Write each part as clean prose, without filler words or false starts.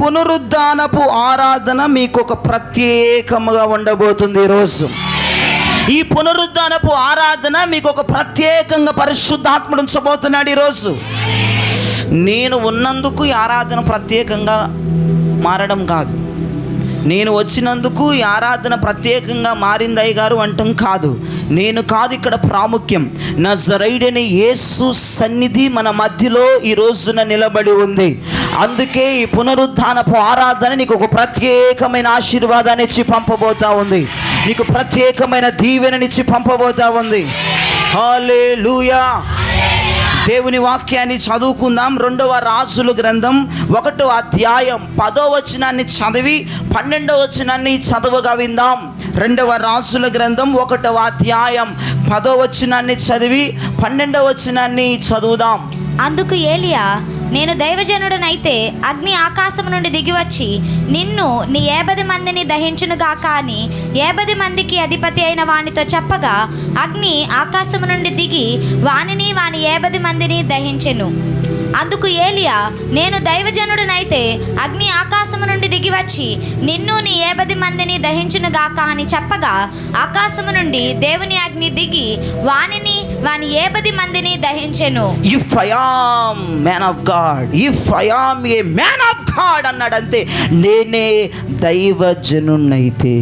పునరుద్ధానపు ఆరాధన మీకు ఒక ప్రత్యేకముగా ఉండబోతుంది ఈరోజు. ఈ పునరుద్ధానపు ఆరాధన మీకు ఒక ప్రత్యేకంగా పరిశుద్ధాత్ముడు ఉంచబోతున్నాడు ఈరోజు. నేను ఉన్నందుకు ఈ ఆరాధన ప్రత్యేకంగా మారడం కాదు, నేను వచ్చినందుకు ఈ ఆరాధన ప్రత్యేకంగా మారింది అయ్యగారు అంటం కాదు. నేను కాదు ఇక్కడ ప్రాముఖ్యం. నజరేయుడైన యేసు సన్నిధి మన మధ్యలో ఈ రోజున నిలబడి ఉంది. అందుకే ఈ పునరుద్ధానపు ఆరాధన నీకు ఒక ప్రత్యేకమైన ఆశీర్వాదాన్ని ఇచ్చి పంపబోతా ఉంది, నీకు ప్రత్యేకమైన దీవెననిచ్చి పంపబోతా ఉంది. హల్లెలూయా. దేవుని వాక్యాన్ని చదువుకుందాం. 2వ రాజుల గ్రంథం 1వ అధ్యాయం 10వ వచనాన్ని చదివి 12వ వచనాన్ని చదువుగా విందాం. 2వ రాజుల గ్రంథం 1వ అధ్యాయం 10వ వచనాన్ని చదివి 12వ వచనాన్ని చదువుదాం. అందుకు ఏలియా, నేను దైవజనుడనైతే అగ్ని ఆకాశము నుండి దిగివచ్చి నిన్ను నీ 70 మందిని దహించునుగాక అని 70 మందికి అధిపతి అయిన వానితో చెప్పగా, అగ్ని ఆకాశము నుండి దిగి వానిని వాని 70 మందిని దహించెను. అందుకు ఏలియా, నేను దైవజనుడనైతే అగ్ని ఆకాశము నుండి దిగివచ్చి నిన్ను నీ 70 మందిని దహించునుగాక అని చెప్పగా, ఆకాశము నుండి దేవుని అగ్ని దిగి వానిని వాని 70 మందిని దహించెను. If I am man of God, if I am a man of God అన్నాడంతే. నేనే దైవజనునైతే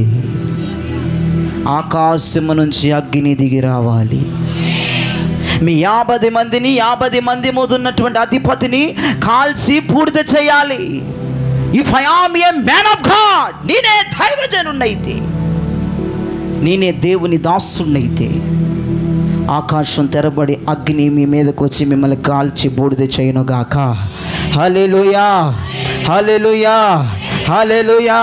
ఆకాశము నుంచి అగ్ని దిగి రావాలి, మీ 50 మందిని 50 మంది మీద ఉన్నటువంటి అధిపతిని కాల్చి బూడిద చేయాలి. If I am a man of God, నేనే దైవజనునైతే, నేనే దేవుని దాసునైతే ఆకాశం తెరబడి అగ్ని మీ మీదకి వచ్చి మిమ్మల్ని కాల్చి బూడిద చేయనుగాక. హల్లెలూయా, హల్లెలూయా, హల్లెలూయా.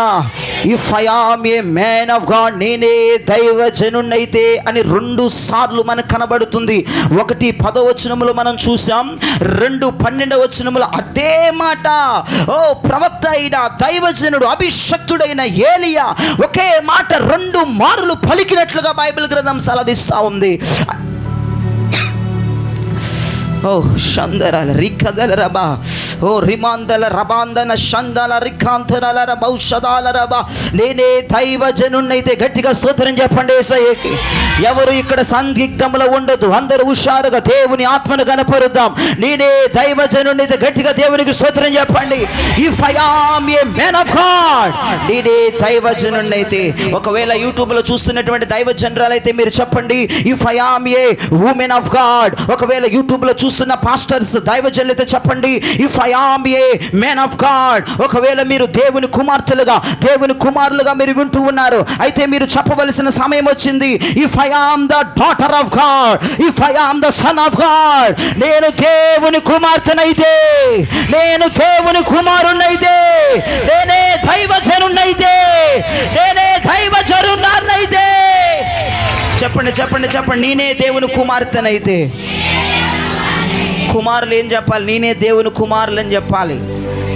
If I am a man of God, నేనే దైవజనునైతే అని 2 సార్లు మనకు కనబడుతుంది. 1 10వ వచనములో మనం చూసాం, 2 12వ వచనములో అదే మాట. ఓ ప్రవక్త అయిన దైవజనుడు అభిషక్తుడైన ఏలియా ఒకే మాట 2 మార్లు పలికినట్లుగా బైబిల్ గ్రంథం సెలవిస్తూ ఉంది. ఓ షందరాల రికదల రబా, ఓ రిమాందల రబాందన షందల రికాంతనల రబౌషదాల రబా, నేనే దైవజనునైతే. గట్టిగా స్తోత్రం చెప్పండి యేసయ్యకి. ఎవరు ఇక్కడ సందిగ్ధంలో ఉండదు, అందరూ హుషారుగా దేవుని ఆత్మను కనపరుద్దాం. నేనే దైవజనునైతే. గట్టిగా దేవునికి స్తోత్రం చెప్పండి. If I am a man of God, నేనే దైవజనునైతే. ఒకవేళ యూట్యూబ్లో చూస్తున్నటువంటి దైవజనురాలైతే మీరు చెప్పండి, if I am A women of God. ఒకవేళ యూట్యూబ్లో చూస్తున్న పాస్టర్స్ దైవజనులైతే చెప్పండి, if I am a man of God. ఒకవేళ మీరు దేవుని కుమార్తెలుగా దేవుని కుమారులుగా మీరు వింటూ ఉన్నారు, అయితే మీరు చెప్పవలసిన సమయం వచ్చింది. If I am the daughter of God, if I am the son of God, నేను దేవుని కుమార్తెనైతే, నేను దేవుని కుమారునైతే, నేనే దైవజనునైతే, నేనే దైవజనునైతే. చెప్పండి చెప్పండి చెప్పండి. నేనే దేవుని కుమార్తెనైతే. కుమారులు ఏం చెప్పాలి? నేనే దేవుని కుమారులు అని చెప్పాలి.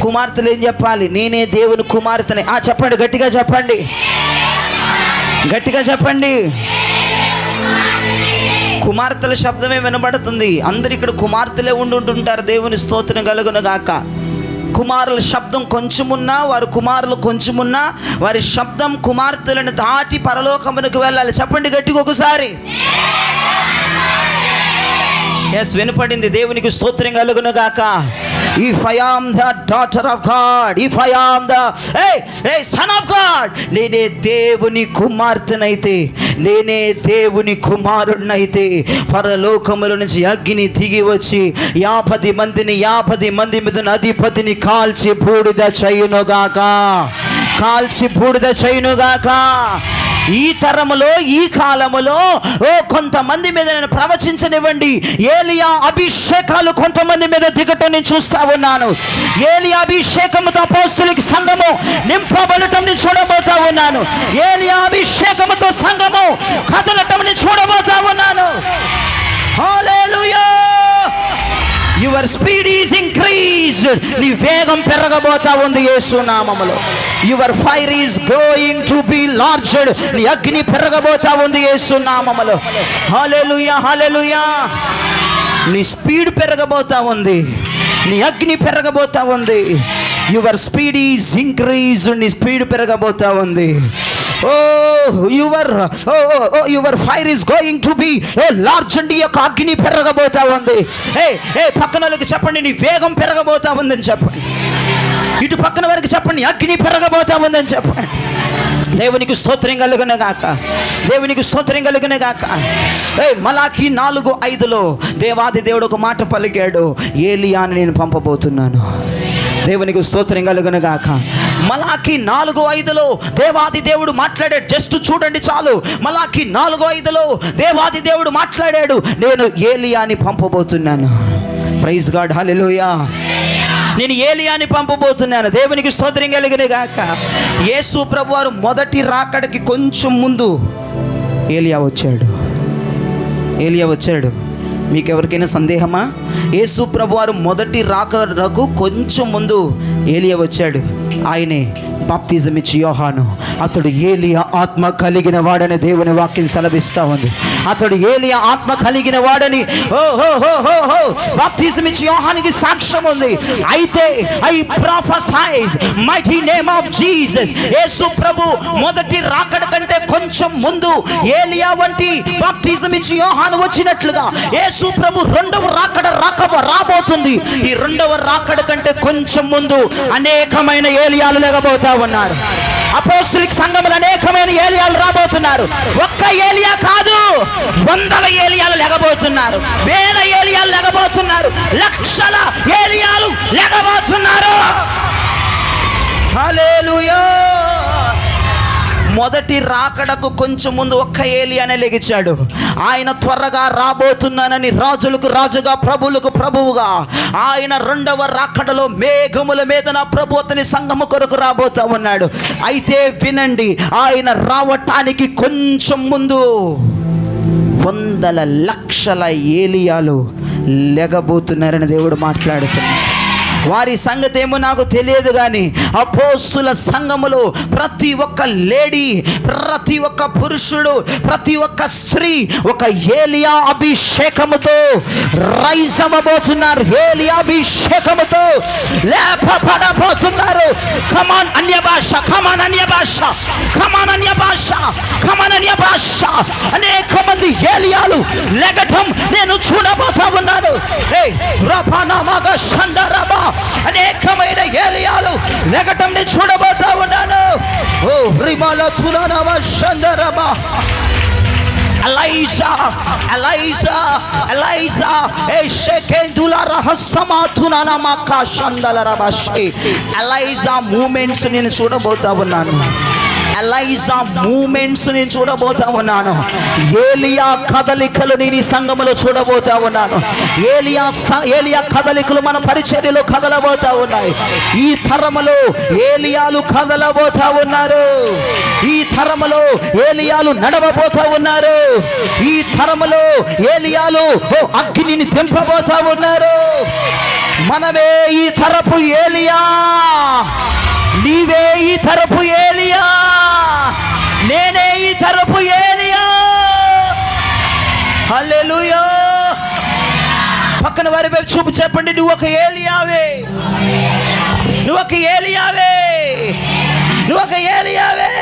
కుమార్తెలు ఏం చెప్పాలి? నేనే దేవుని కుమార్తెని. చెప్పండి, గట్టిగా చెప్పండి, గట్టిగా చెప్పండి. కుమార్తెల శబ్దమే వినబడుతుంది. అందరు ఇక్కడ కుమార్తెలే ఉంటుంటారు. దేవుని స్తోత్రం కలుగును గాక. కుమారుల శబ్దం కొంచెమున్నా, వారు కుమారులు కొంచెమున్నా, వారి శబ్దం కుమార్తెలను దాటి పరలోకమునకు వెళ్ళాలి. చెప్పండి గట్టిగా ఒకసారి. ఎస్, వినపడింది. దేవునికి స్తోత్రం కలుగును గాక. If I am the daughter of God, if I am the son of God, నేనే దేవుని కుమార్తెనైతే, నేనే దేవుని కుమారుడినైతే, పరలోకముల నుంచి అగ్ని దిగి వచ్చి 50 మందిని 50 మంది మీద అధిపతిని కాల్చి బూడిద చేయునుగాక, కాల్చి బూడిద చేయునుగాక. ఈ తరములో, ఈ కాలములో కొంతమంది మీద నేను ప్రవచించనివ్వండి. ఏలియా అభిషేకాలు కొంతమంది మీద దిగటం నేను చూస్తా ఉన్నాను. ఏలియా అభిషేకముతో అపోస్తలుల సంఘము నింపబడటం నేను చూడబోతా ఉన్నాను. ఏలియా అభిషేకముతో సంఘము కదలటం నేను చూడబోతా ఉన్నాను. హల్లెలూయా. Your speed is increased. నీ వేగం పెరగబోతా ఉంది యేసు నామములో. Your fire is going to be larged. నీ అగ్ని పెరగబోతా ఉంది యేసు నామములో. హల్లెలూయా, హల్లెలూయా. నీ స్పీడ్ పెరగబోతా ఉంది, నీ అగ్ని పెరగబోతా ఉంది. Your speed is increase. నీ స్పీడ్ పెరగబోతా ఉంది. Your fire is going to B large. అండి యొక్క అగ్ని పెరగబోతా ఉంది. పక్కన వాళ్ళకి చెప్పండి, నీ వేగం పెరగబోతా ఉందని చెప్పండి. ఇటు పక్కన వారికి చెప్పండి, అగ్ని పెరగబోతా ఉందని చెప్పండి. దేవునికి స్తోత్రం కలుగును గాక. దేవునికి స్తోత్రం కలుగును గాక. మలాకి 4:5 దేవాది దేవుడు ఒక మాట పలికాడు, ఏలియాని నేను పంపబోతున్నాను. దేవునికి స్తోత్రం కలుగును గాక. మలాకి 4:5 దేవాది దేవుడు మాట్లాడాడు. జస్ట్ చూడండి చాలు. మలాకి 4:5 దేవాది దేవుడు మాట్లాడాడు, నేను ఏలియాని పంపబోతున్నాను. ప్రైజ్ గాడ్, హల్లెలూయా. నేను ఏలియాని పంపబోతున్నాను. దేవునికి స్తోత్రం కలుగును గాక. యేసు ప్రభువారు మొదటి రాకడకి కొంచెం ముందు ఏలియా వచ్చాడు. మీకు ఎవరికైనా సందేహమా? యేసు ప్రభువారు మొదటి రాకడకు కొంచెం ముందు ఏలియా వచ్చాడు. ఆయనే బాప్తిజం ఇచ్చి యోహాను. అతడు ఏలియా ఆత్మ కలిగిన వాడని దేవుని వాక్యం సెలవిస్తా ఉంది. అతడు ఏలియా ఆత్మ కలిగిన వాడని బాప్తిజం ఇచ్చి యోహానికి సాక్ష్యం ఉంది. అయితే I prophesize mighty name of Jesus. యేసు ప్రభు మొదటి రాకడ కంటే కొంచెం ముందు ఏలియా వంటి బాప్తిజం ఇచ్చి యోహాను వచ్చినట్లుగా యేసు ప్రభు రెండవ రాకడ రాబోతుంది. ఈ రెండవ రాకడ కంటే కొంచెం ముందు అనేకమైన ఏలియాలు లేకపోతా ఉన్నారు. అపోస్తలిక సంఘములు అనేకమైన ఏలియాలు రాబోతున్నారు. ఒక్క ఏలియా కాదు, 100 ఏలియాలు లేకపోతున్నారు. 1000 ఏలియాలు లేకపోతున్నారు. లక్షల ఏలియాలు లేకపోతున్నారు. హల్లెలూయా. మొదటి రాకడకు కొంచెం ముందు ఒక్క ఏలియానే లెగిచాడు. ఆయన త్వరగా రాబోతున్నానని రాజులకు రాజుగా ప్రభువులకు ప్రభువుగా ఆయన రెండవ రాకడలో మేఘముల మీద నా ప్రభు అతని సంఘము కొరకు రాబోతా ఉన్నాడు. అయితే వినండి, ఆయన రావటానికి కొంచెం ముందు 100 లక్షల ఏలియాలు లెగబోతున్నారని దేవుడు మాట్లాడుతున్నాడు. వారి సంగతి ఏమో నాకు తెలియదు, కానీ అపోస్తుల సంఘములో ప్రతి ఒక్క లేడీ, ప్రతి ఒక్క పురుషుడు, ప్రతి ఒక్క స్త్రీ ఒక ఏలియా అభిషేకముతో రైజ్ అవ్వబోతున్నారు. ఏలియా అభిషేకముతో లేపబడబోతున్నారు. కమాన్ అన్య భాష, కమాన్ అన్య భాష, కమాన్ అన్య భాష, కమాన్ అన్య భాష. అనేక మంది ఏలియాలు లెగటం నేను చూడబోతా ఉన్నాను. అనేకమైన ఏలియాలు లెగటం నేను చూడబోతా ఉన్నాను. ఓ రిమాల తులనవ షందరబా. ఎలైజా మూమెంట్స్ నేను చూడబోతా ఉన్నాను. ఎలైజా మూమెంట్స్ నేను చూడబోతా ఉన్నాను. ఏలియా కదలికలు నేను ఈ సంఘములో చూడబోతా ఉన్నాను. ఏలియా కదలికలు మన పరిచర్యలో కదలబోతా ఉన్నాయి. ఈ తరములో ఏలియాలు కదలబోతా ఉన్నారు. ఈ తరములో ఏలియాలు నడవబోతా ఉన్నారు. ఈ తరములో ఏలియాలు అగ్నిని తెంపబోతా ఉన్నారు. మనమే ఈ తరపు ఏలియా. నీవే ఈ తరపు ఏలియా. నేనే ఈ తరపు ఏలియా. హల్లెలూయా. పక్కన వారి వైపు చూపు చెప్పండి, నువ్వు ఒక ఏలియావే. నువ్వు ఒక ఏలియావే. నువ్వు ఒక ఏలియావే.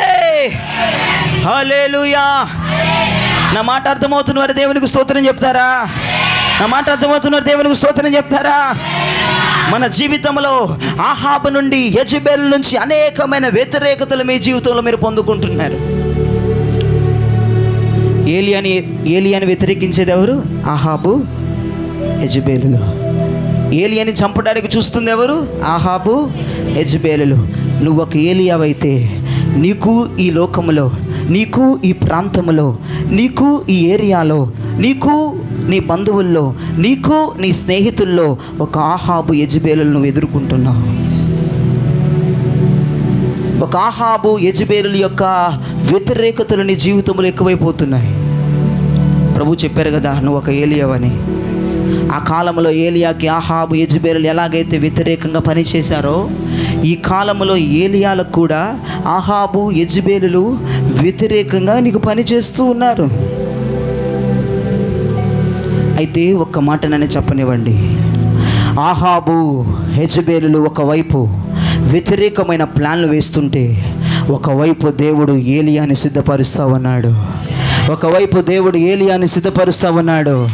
హల్లెలూయా. నా మాట అర్థమవుతున్న వారు దేవునికి స్తోత్రం చెప్తారా? నా మాట అర్థమవుతున్న వారు దేవునికి స్తోత్రం చెప్తారా? మన జీవితంలో ఆహాబు నుండి, యెజబెల్ నుంచి అనేకమైన వ్యతిరేకతలు మీ జీవితంలో మీరు పొందుకుంటున్నారు. ఏలియాని వ్యతిరేకించేది ఎవరు? ఆహాబు, యెజబెలులు. ఏలియాని చంపడానికి చూస్తుంది ఎవరు? ఆహాబు, యెజబెలులు. నువ్వు ఒక ఏలియావైతే నీకు ఈ లోకములో, నీకు ఈ ప్రాంతంలో, నీకు ఈ ఏరియాలో, నీకు నీ బంధువుల్లో, నీకు నీ స్నేహితుల్లో ఒక ఆహాబు, యెజబెలులను నువ్వు ఎదుర్కొంటున్నావు. ఒక ఆహాబు, యెజబెలుల యొక్క వ్యతిరేకతలు నీ జీవితంలో ఎక్కువైపోతున్నాయి. ప్రభు చెప్పారు కదా, నువ్వు ఒక ఏలియావని. ఆ కాలంలో ఏలియాకి ఆహాబు, యెజబెలు ఎలాగైతే వ్యతిరేకంగా పనిచేశారో, ఈ కాలంలో ఏలియాలకు కూడా ఆహాబు, యెజబెలులు వ్యతిరేకంగా నీకు పనిచేస్తూ ఉన్నారు. అయితే ఒక్క మాట నన్ను చెప్పనివ్వండి. ఆహాబు, యెజబెలులు ఒకవైపు, వ్యతిరేకమైన ప్లాన్లు వేస్తుంటే ఒకవైపు దేవుడు ఏలియాని సిద్ధపరుస్తా ఉన్నాడు. ఒకవైపు దేవుడు ఏలియాని సిద్ధపరుస్తా ఉన్నాడు.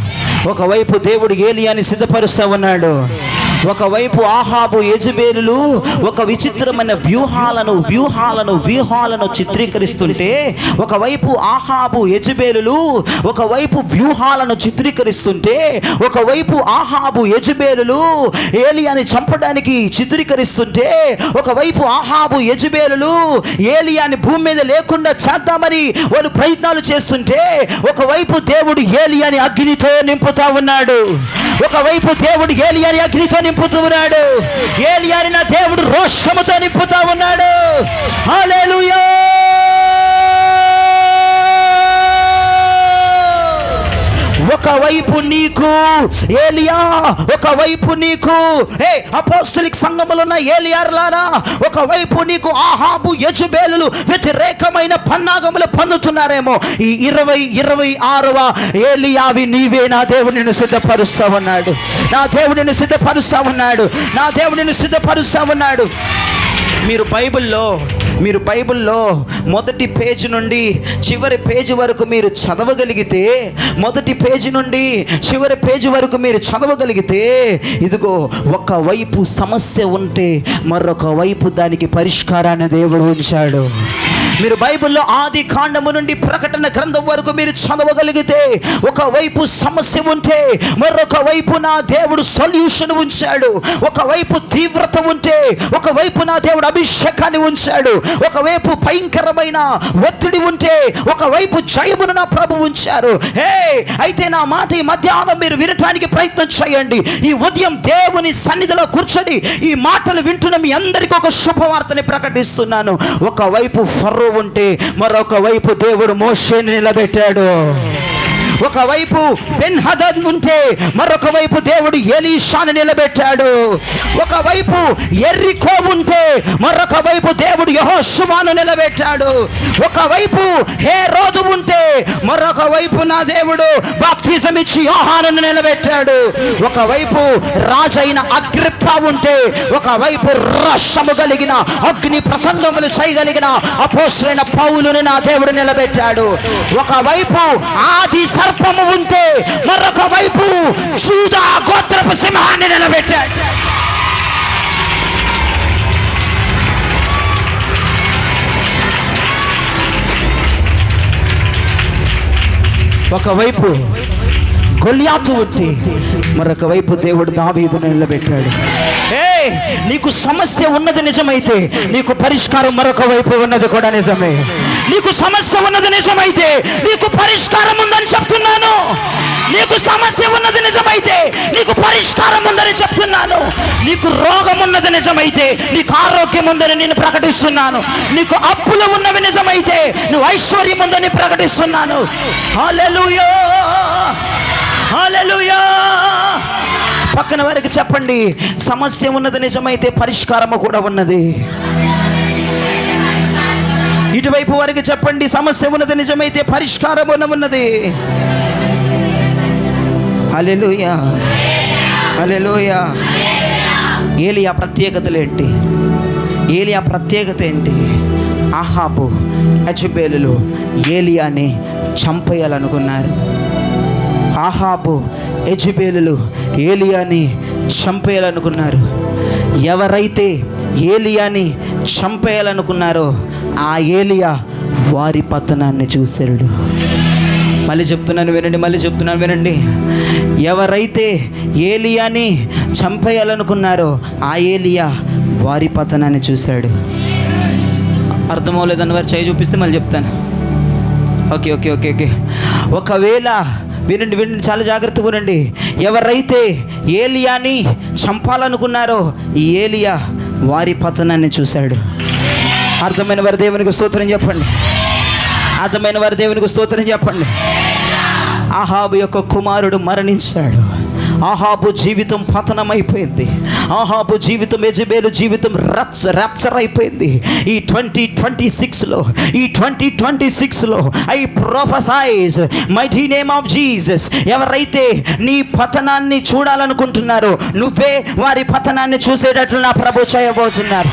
ఒకవైపు దేవుడు ఏలియాని సిద్ధపరుస్తా ఉన్నాడు. ఒకవైపు ఆహాబు యెజెబెలు ఒక విచిత్రమైన వ్యూహాలను చిత్రీకరిస్తుంటే, ఒకవైపు ఆహాబు యెజెబెలు ఒకవైపు వ్యూహాలను చిత్రీకరిస్తుంటే, ఒకవైపు ఆహాబు యెజెబెలు ఏలియాని చంపడానికి చిత్రీకరిస్తుంటే, ఒకవైపు ఆహాబు యెజెబెలు ఏలియాని భూమి మీద లేకుండా చేద్దామని వాళ్ళు ప్రయత్నాలు చేస్తుంటే, ఒకవైపు దేవుడు ఏలియాని అగ్నితో నింపుతా ఉన్నాడు. ఒకవైపు దేవుడు ఏలియాని అగ్నితో నింపుతూ ఉన్నాడు. ఏలియాని నా దేవుడు రోషముతో నింపుతా ఉన్నాడు. హల్లెలూయా. ఒకవైపు నీకు ఏలియా, ఒకవైపు నీకు అపోస్తలిక్ సంఘములో ఉన్న ఏలియార్లారా, ఒకవైపు నీకు ఆహాబు యెజెబెలు వ్యతిరేకమైన పన్నాగములు పొందుతున్నారేమో. ఈ 26వ ఏలియావి నీవే. నా దేవుడు నిన్ను సిద్ధపరుస్తా ఉన్నాడు. నా దేవుడు నిన్ను సిద్ధపరుస్తా ఉన్నాడు. నా దేవుడు నిన్ను సిద్ధపరుస్తా ఉన్నాడు. మీరు బైబిల్లో మొదటి పేజీ నుండి చివరి పేజీ వరకు మీరు చదవగలిగితే, మొదటి పేజీ నుండి చివరి పేజీ వరకు మీరు చదవగలిగితే, ఇదిగో ఒకవైపు సమస్య ఉంటే మరొక వైపు దానికి పరిష్కారాన్ని దేవుడు ఉంచాడు. మీరు బైబిల్లో ఆది కాండము నుండి ప్రకటన గ్రంథం వరకు మీరు చదవగలిగితే, ఒకవైపు సమస్య ఉంటే మరొక వైపు నా దేవుడు సొల్యూషన్ ఉంచాడు. ఒకవైపు తీవ్రత ఉంటే ఒకవైపు నా దేవుడు అభిషేకాన్ని ఉంచాడు. ఒకవైపు భయంకరమైన ఒత్తిడి ఉంటే ఒకవైపు జయమును నా ప్రభు ఉంచారు. అయితే నా మాట ఈ మధ్యాహ్నం మీరు వినటానికి ప్రయత్నం చేయండి. ఈ ఉదయం దేవుని సన్నిధిలో కూర్చొని ఈ మాటలు వింటున్న మీ అందరికీ ఒక శుభవార్తని ప్రకటిస్తున్నాను. ఒకవైపు ఫరో ఉంటే మరొక వైపు దేవుడు మోషేని నిలబెట్టాడు. ఒకవైపు బెన్హదద్ ఉంటే మరొక వైపు దేవుడు ఎలీషాను నిలబెట్టాడు. ఒకవైపు యెరికో ఉంటే మరొక వైపు దేవుడు యెహోషువను నిలబెట్టాడు. ఒకవైపు హేరోదు ఉంటే మరొక వైపు నా దేవుడు బాప్తిజం ఇచ్చి యోహానును నిలబెట్టాడు. ఒకవైపు రాజైన అగ్రిప్ప ఉంటే ఒకవైపు రషము కలిగిన అగ్ని ప్రసంగములు చేయగలిగిన అపోస్తలుడైన పౌలుని నా దేవుడు నిలబెట్టాడు. ఒకవైపు ఆది సర్పము ఉంటే మరొక వైపు యూదా గోత్రపు సింహాన్ని నిలబెట్టాడు. ఒకవైపు గొల్యాతు ఉంటే మరొక వైపు దేవుడు దావీదును నిలబెట్టాడు. నీకు సమస్య ఉన్నది నిజమైతే నీకు పరిష్కారం మరొక వైపు ఉన్నది కూడా నిజమే. నీకు సమస్య ఉన్నది నిజమైతే నీకు పరిష్కారం ఉందని చెప్తున్నాను. నీకు సమస్య ఉన్నది నిజమైతే నీకు పరిష్కారం ఉందని చెప్తున్నాను. నీకు రోగం ఉన్నది నిజమైతే నీకు ఆరోగ్యం ఉందని నేను ప్రకటిస్తున్నాను. నీకు అప్పులు ఉన్నవి నిజమైతే నువ్వు ఐశ్వర్యం ఉందని ప్రకటిస్తున్నాను. హల్లెలూయా, హల్లెలూయా. పక్కన వారికి చెప్పండి, సమస్య ఉన్నది నిజమైతే పరిష్కారము కూడా ఉన్నది. ఇటువైపు వారికి చెప్పండి, సమస్య ఉన్నది నిజమైతే పరిష్కారం ఉన్నది. హల్లెలూయా, హల్లెలూయా. ఏలియా ప్రత్యేకతలేంటి? ఏలియా ప్రత్యేకత ఏంటి? ఆహాబు యెజెబెలు ఏలియాని చంపేయాలనుకున్నారు. ఆహాబు యెజెబెలు ఏలియాని చంపేయాలనుకున్నారు. ఎవరైతే ఏలియాని చంపేయాలనుకున్నారో ఆ ఏలియా వారి పతనాన్ని చూశాడు. మళ్ళీ చెప్తున్నాను వినండి. ఎవరైతే ఏలియాని చంపేయాలనుకున్నారో ఆ ఏలియా వారి పతనాన్ని చూశాడు. అర్థమవలేదని వారు చేయి చూపిస్తే మళ్ళీ చెప్తాను. ఓకే. ఒకవేళ వినండి, చాలా జాగ్రత్తగా వినండి. ఎవరైతే ఏలియాని చంపాలనుకున్నారో ఈ ఏలియా వారి పతనాన్ని చూశాడు. అర్థమైన వారి దేవునికి స్తోత్రం చెప్పండి. అర్థమైన వారి దేవునికి స్తోత్రం చెప్పండి. ఆహాబు యొక్క కుమారుడు మరణించాడు. ఆహాబు జీవితం పతనమైపోయింది. ఆహాబు జీవితం, యెజబెలు జీవితం ర్యాప్చర్ అయిపోయింది. ఈ 2026లో I prophesize mighty name of Jesus. ఎవరైతే నీ పతనాన్ని చూడాలనుకుంటున్నారో నువ్వే వారి పతనాన్ని చూసేటట్లు నా ప్రభు చేయబోతున్నారు.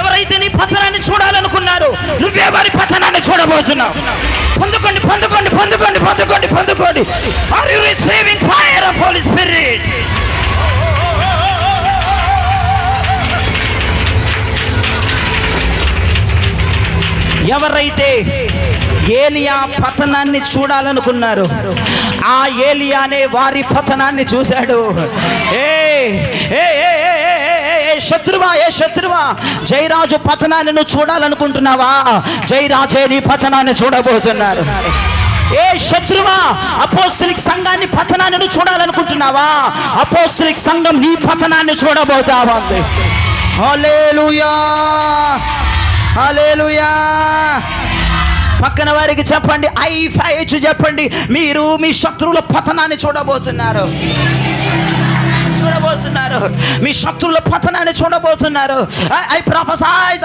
ఎవరైతే నీ పతనాన్ని చూడాలనుకున్నారో నువ్వే వారి పతనాన్ని చూడబోతున్నావు. పొందుకోండి. Are you receiving fire of Holy Spirit? ఎవరైతే ఏలియా పతనాన్ని చూడాలనుకున్నారు ఆ ఏలియానే వారి పతనాన్ని చూశాడు. శత్రువా జయరాజు పతనాన్ని నువ్వు చూడాలనుకుంటున్నావా? జయరాజే నీ పతనాన్ని చూడబోతున్నారు. ఏ శత్రువా అపోస్తలిక్ సంఘాన్ని పతనాన్ని నువ్వు చూడాలనుకుంటున్నావా? అపోస్తలిక్ సంఘం నీ పతనాన్ని చూడబోతావా? హల్లెలూయా, హల్లెలూయా. పక్కన వారికి చెప్పండి, ఐఫైచ్ చెప్పండి, మీరు మీ శత్రువుల పతనాన్ని చూడబోతున్నారు. మీ శత్రువుల పతనాన్ని చూడబోతున్నారు. I prophesize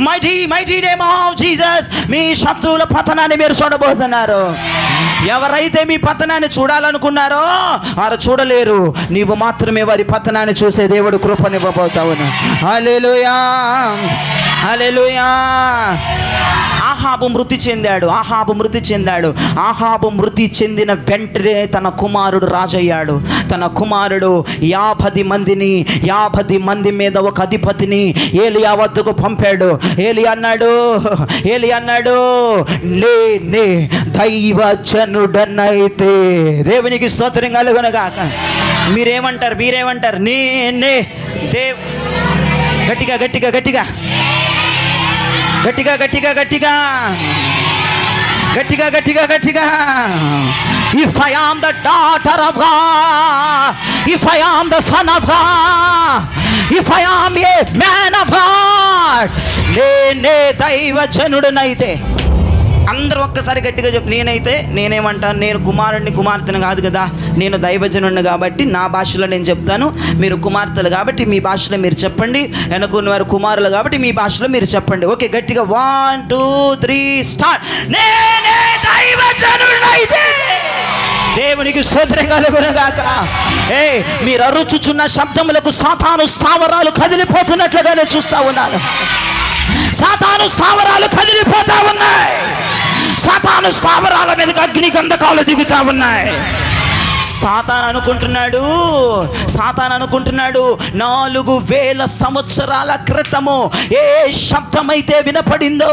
mighty name of Jesus. మీ శత్రువుల పతనాన్ని మీరు చూడబోతున్నారు. ఎవరైతే మీ పతనాన్ని చూడాలనుకున్నారో వారు చూడలేరు. నీవు మాత్రమే వారి పతనాన్ని చూసే దేవుడు కృపనివ్వబోతావు. హల్లెలూయా, హల్లెలూయా. ఆహాబు మృతి చెందాడు. ఆహాబు మృతి చెందిన వెంటనే తన కుమారుడు రాజయ్యాడు. తన కుమారుడు 50 మంది మీద ఒక అధిపతిని ఏలియా వద్దకు పంపాడు. ఏలియా అన్నాడు నే దైవజనుడనైతే. దేవునికి స్తోత్రం కలుగునుగాక. మీరేమంటారు? నేనే గట్టిగా If I am the daughter of God, if I am the son of God, if I am a man of God, నేనే దైవజనుడనైతే. అందరూ ఒక్కసారి గట్టిగా చెప్పు. నేనేమంటాను? నేను కుమార్తెను కాదు కదా, నేను దైవజనుడిని కాబట్టి నా భాషలో నేను చెప్తాను. మీరు కుమార్తెలు కాబట్టి మీ భాషలో మీరు చెప్పండి. వెనుకున్న వారు కుమారులు కాబట్టి మీ భాషలో మీరు చెప్పండి. ఓకే, గట్టిగా 1 2 3 స్టార్ట్. నేనే దైవజనుడినైతే. దేవునికి స్తోత్రం కలుగునుగాక. మీరు అరుచుచున్న శబ్దములకు సాతాను స్థావరాలు కదిలిపోతున్నట్లుగా నేను చూస్తా ఉన్నాను. సాతాను స్థావరాలు కదిలిపోతా ఉన్నాయి. సాతాను స్థావరాల మీదకి అగ్ని గంధకాలు దిగుతా ఉన్నాయి. సాతాను అనుకుంటున్నాడు 4000 సంవత్సరాల క్రితము ఏ శబ్దమైతే వినపడిందో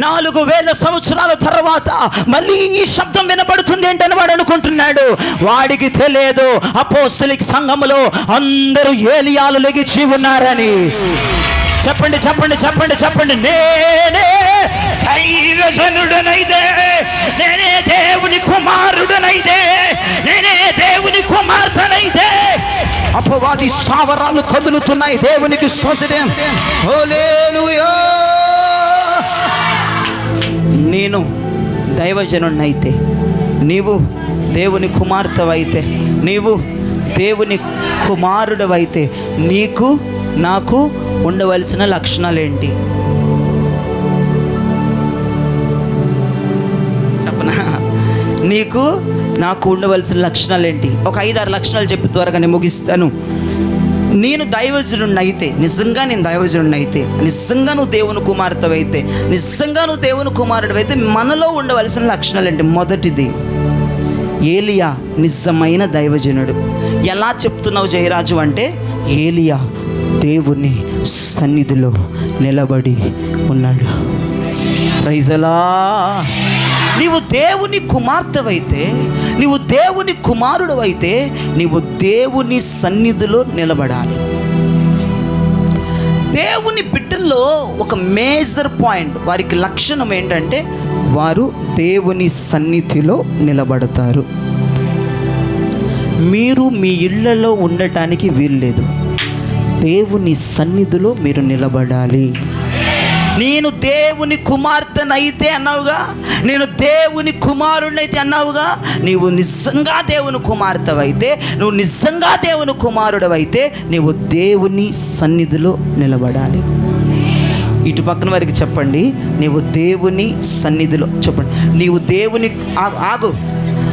4000 సంవత్సరాల తర్వాత మళ్ళీ ఈ శబ్దం వినపడుతుంది ఏంటని వాడు అనుకుంటున్నాడు. వాడికి తెలియదు అపోస్తలిక్ సంఘములో అందరూ ఏలియాలు లెగిచి ఉన్నారని. చెప్పండి. నేనే దైవజనుడనైతే, నేనే దేవుని కుమారుడనైతే, నేనే దేవుని కుమార్తెనైతే. అపవాది స్థావరాలు కదులుతున్నాయి. దేవునికి స్తోత్రం. హల్లెలూయా. నేను దైవజనుడనైతే, నీవు దేవుని కుమార్తెవైతే, నీవు దేవుని కుమారుడవైతే నీకు నాకు ఉండవలసిన లక్షణాలు ఏంటి చెప్పనా? నీకు నాకు ఉండవలసిన లక్షణాలు ఏంటి? ఒక 5-6 లక్షణాలు చెప్పి త్వరగా నేను ముగిస్తాను. నేను దైవజనుడినైతే, నిజంగా నేను దైవజనుడినైతే, నిజంగా నువ్వు దేవుని కుమార్తెవైతే, నిజంగా నువ్వు దేవుని కుమారుడివైతే మనలో ఉండవలసిన లక్షణాలు ఏంటి? మొదటిది, ఏలియా నిజమైన దైవజనుడు. ఎలా చెప్తున్నావు జయరాజు అంటే, ఏలియా దేవుని సన్నిధిలో నిలబడి ఉన్నాడు. ప్రైజలా. నీవు దేవుని కుమార్తెవైతే, నీవు దేవుని కుమారుడు అయితే నీవు దేవుని సన్నిధిలో నిలబడాలి. దేవుని బిడ్డల్లో ఒక మేజర్ పాయింట్, వారికి లక్షణం ఏంటంటే వారు దేవుని సన్నిధిలో నిలబడతారు. మీరు మీ ఇళ్లలో ఉండటానికి వీల్లేదు, దేవుని సన్నిధిలో మీరు నిలబడాలి. నేను దేవుని కుమార్తెనైతే అన్నావుగా, నేను దేవుని కుమారుడినైతే అన్నావుగా. నీవు నిజంగా దేవుని కుమార్తెవైతే, నువ్వు నిజంగా దేవుని కుమారుడవైతే నీవు దేవుని సన్నిధిలో నిలబడాలి. ఇటు పక్కన వారికి చెప్పండి, నీవు దేవుని సన్నిధిలో, చెప్పండి, నీవు దేవుని ఆగు,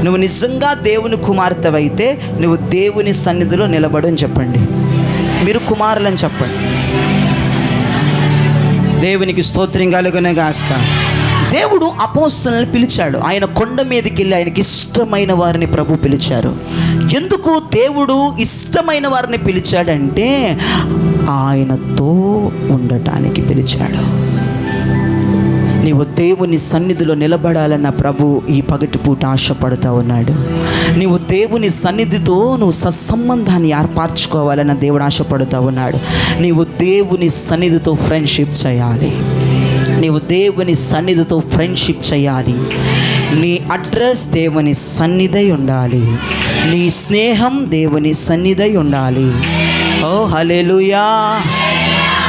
నువ్వు నిజంగా దేవుని కుమార్తెవైతే నువ్వు దేవుని సన్నిధిలో నిలబడు అని చెప్పండి. మీరు కుమారులని చెప్పండి. దేవునికి స్తోత్రం కలుగునుగాక. దేవుడు అపోస్తలులను పిలిచాడు. ఆయన కొండ మీదకి వెళ్ళి ఆయనకి ఇష్టమైన వారిని ప్రభు పిలిచారు. ఎందుకు దేవుడు ఇష్టమైన వారిని పిలిచాడంటే ఆయనతో ఉండటానికి పిలిచాడు. నీవు దేవుని సన్నిధిలో నిలబడాలన్న ప్రభు ఈ పగటిపూట ఆశపడుతూ ఉన్నాడు. నీవు దేవుని సన్నిధితో నువ్వు సత్సంబంధాన్ని ఏర్పరచుకోవాలన్న దేవుడు ఆశపడుతూ ఉన్నాడు. నీవు దేవుని సన్నిధితో ఫ్రెండ్షిప్ చేయాలి. నీవు దేవుని సన్నిధితో ఫ్రెండ్షిప్ చేయాలి. నీ అడ్రస్ దేవుని సన్నిధి ఉండాలి. నీ స్నేహం దేవుని సన్నిధి ఉండాలి. ఓ హల్లెలూయా.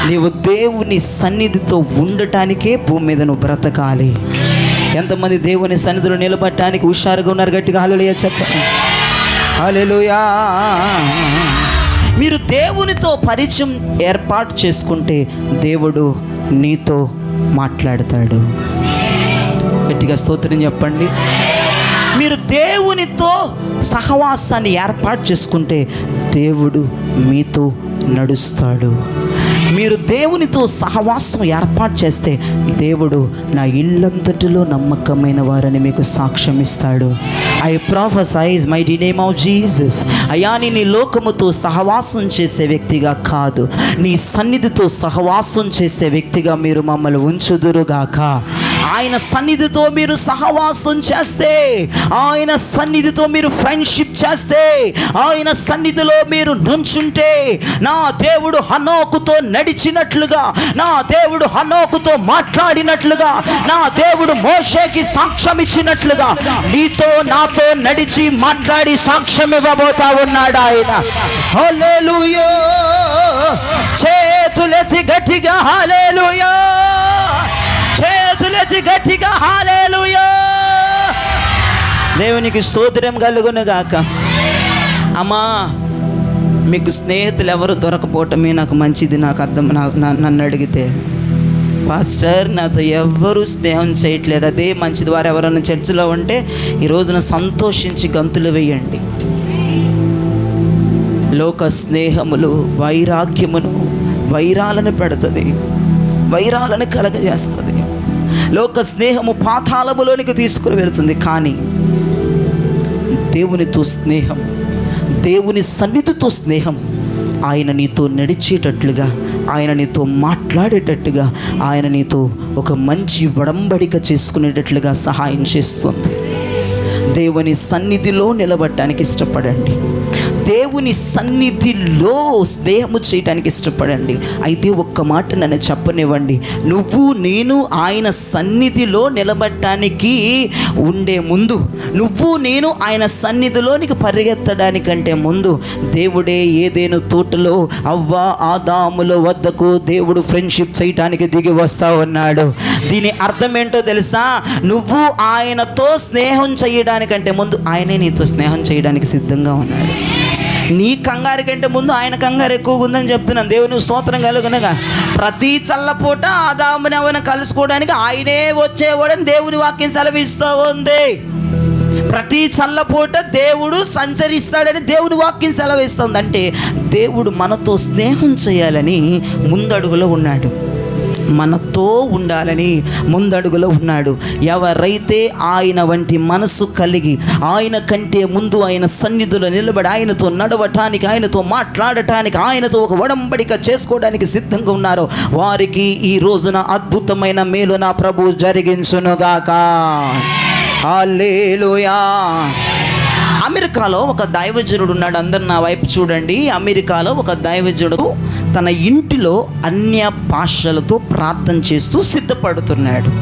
నీవు దేవుని సన్నిధితో ఉండటానికే భూమి మీద నువ్వు బ్రతకాలి. ఎంతమంది దేవుని సన్నిధిలో నిలబడటానికి హుషారుగా ఉన్నారు? గట్టిగా హల్లెలూయా చెప్పండి. హల్లెలూయా. మీరు దేవునితో పరిచయం ఏర్పాటు చేసుకుంటే దేవుడు నీతో మాట్లాడతాడు. గట్టిగా స్తోత్రం చెప్పండి. మీరు దేవునితో సహవాసాన్ని ఏర్పాటు చేసుకుంటే దేవుడు మీతో నడుస్తాడు. మీరు దేవునితో సహవాసం ఏర్పాటు చేస్తే దేవుడు నా ఇల్లంతటిలో నమ్మకమైన వారని మీకు సాక్ష్యం ఇస్తాడు. I prophesize mighty name of Jesus. అయ్యా, నీ లోకముతో సహవాసం చేసే వ్యక్తిగా కాదు, నీ సన్నిధితో సహవాసం చేసే వ్యక్తిగా మీరు మమ్మల్ని ఉంచుదురుగాక. ఆయన సన్నిధితో మీరు సహవాసం చేస్తే, ఆయన సన్నిధితో మీరు ఫ్రెండ్షిప్ చేస్తే, ఆయన సన్నిధిలో మీరు నుంచుంటే, నా దేవుడు హనోకుతో నడిచినట్లుగా, నా దేవుడు హనోకుతో మాట్లాడినట్లుగా, నా దేవుడు మోషేకి సాక్ష్యం ఇచ్చినట్లుగా నీతో నాతో నడిచి మాట్లాడి సాక్ష్యం ఇవ్వబోతా ఉన్నాడు ఆయన. హల్లెలూయా. చేతులెత్తి గట్టిగా హల్లెలూయా, చేతులెత్తి గట్టిగా హల్లెలూయా. దేవునికి స్తోత్రం కలుగునుగాక. అమ్మా, మీకు స్నేహితులు ఎవరు దొరకపోవటమే నాకు మంచిది. నాకు అర్థం, నన్ను అడిగితే పాస్టర్ నాతో ఎవరు స్నేహం చేయట్లేదు, అదే మంచిది. వారు ఎవరైనా చర్చిలో ఉంటే ఈ రోజున సంతోషించి గంతులు వేయండి. లోక స్నేహములు వైరాలను పెడుతుంది, వైరాలను కలగజేస్తుంది. లోక స్నేహము పాతాళములోనికి తీసుకుని వెళుతుంది. కానీ దేవునితో స్నేహం, దేవుని సన్నిధితో స్నేహం, ఆయన నీతో నడిచేటట్లుగా, ఆయన నీతో మాట్లాడేటట్టుగా, ఆయన నీతో ఒక మంచి వడంబడిక చేసుకునేటట్లుగా సహాయం చేస్తుంది. దేవుని సన్నిధిలో నిలబడటానికి ఇష్టపడండి. దేవుని సన్నిధిలో స్నేహము చేయడానికి ఇష్టపడండి. అయితే ఒక్క మాట నన్ను చెప్పనివ్వండి, నువ్వు నేను ఆయన సన్నిధిలో నిలబడటానికి ఉండే ముందు, నువ్వు నేను ఆయన సన్నిధిలోనికి పరిగెత్తడానికంటే ముందు దేవుడే ఏదేను తోటలో అవ్వ ఆదాముల వద్దకు దేవుడు ఫ్రెండ్షిప్ చేయడానికి దిగి వస్తా ఉన్నాడు. దీని అర్థం ఏంటో తెలుసా? నువ్వు ఆయనతో స్నేహం చేయడానికంటే ముందు ఆయనే నీతో స్నేహం చేయడానికి సిద్ధంగా ఉన్నాడు. నీ కంగారు కంటే ముందు ఆయన కంగారు ఎక్కువగా ఉందని చెప్తున్నాను. దేవుని స్తోత్రం కలుగునగా. ప్రతి చల్లపూట ఆదాముని అవన కలుసుకోవడానికి ఆయనే వచ్చేవాడని దేవుని వాక్యం సెలవిస్తూ ఉంది. ప్రతి చల్లపూట దేవుడు సంచరిస్తాడని దేవుని వాక్యం సెలవిస్తుంది. అంటే దేవుడు మనతో స్నేహం చేయాలని ముందడుగులో ఉన్నాడు, మనతో ఉండాలని ముందడుగులో ఉన్నాడు. ఎవరైతే ఆయన వంటి మనసు కలిగి ఆయన కంటే ముందు ఆయన సన్నిధిలో నిలబడి ఆయనతో నడవటానికి, ఆయనతో మాట్లాడటానికి, ఆయనతో ఒక వడంబడిక చేసుకోవడానికి సిద్ధంగా ఉన్నారో వారికి ఈ రోజున అద్భుతమైన మేలు నా ప్రభు జరిగించునుగాక. హల్లెలూయా. అమెరికాలో ఒక దైవజనుడు ఉన్నాడు. అందరు నా వైపు చూడండి. అమెరికాలో ఒక దైవజనుడు తన ఇంటిలో అన్య భాషలతో ప్రార్థన చేస్తూ సిద్ధపడుతున్నాడు.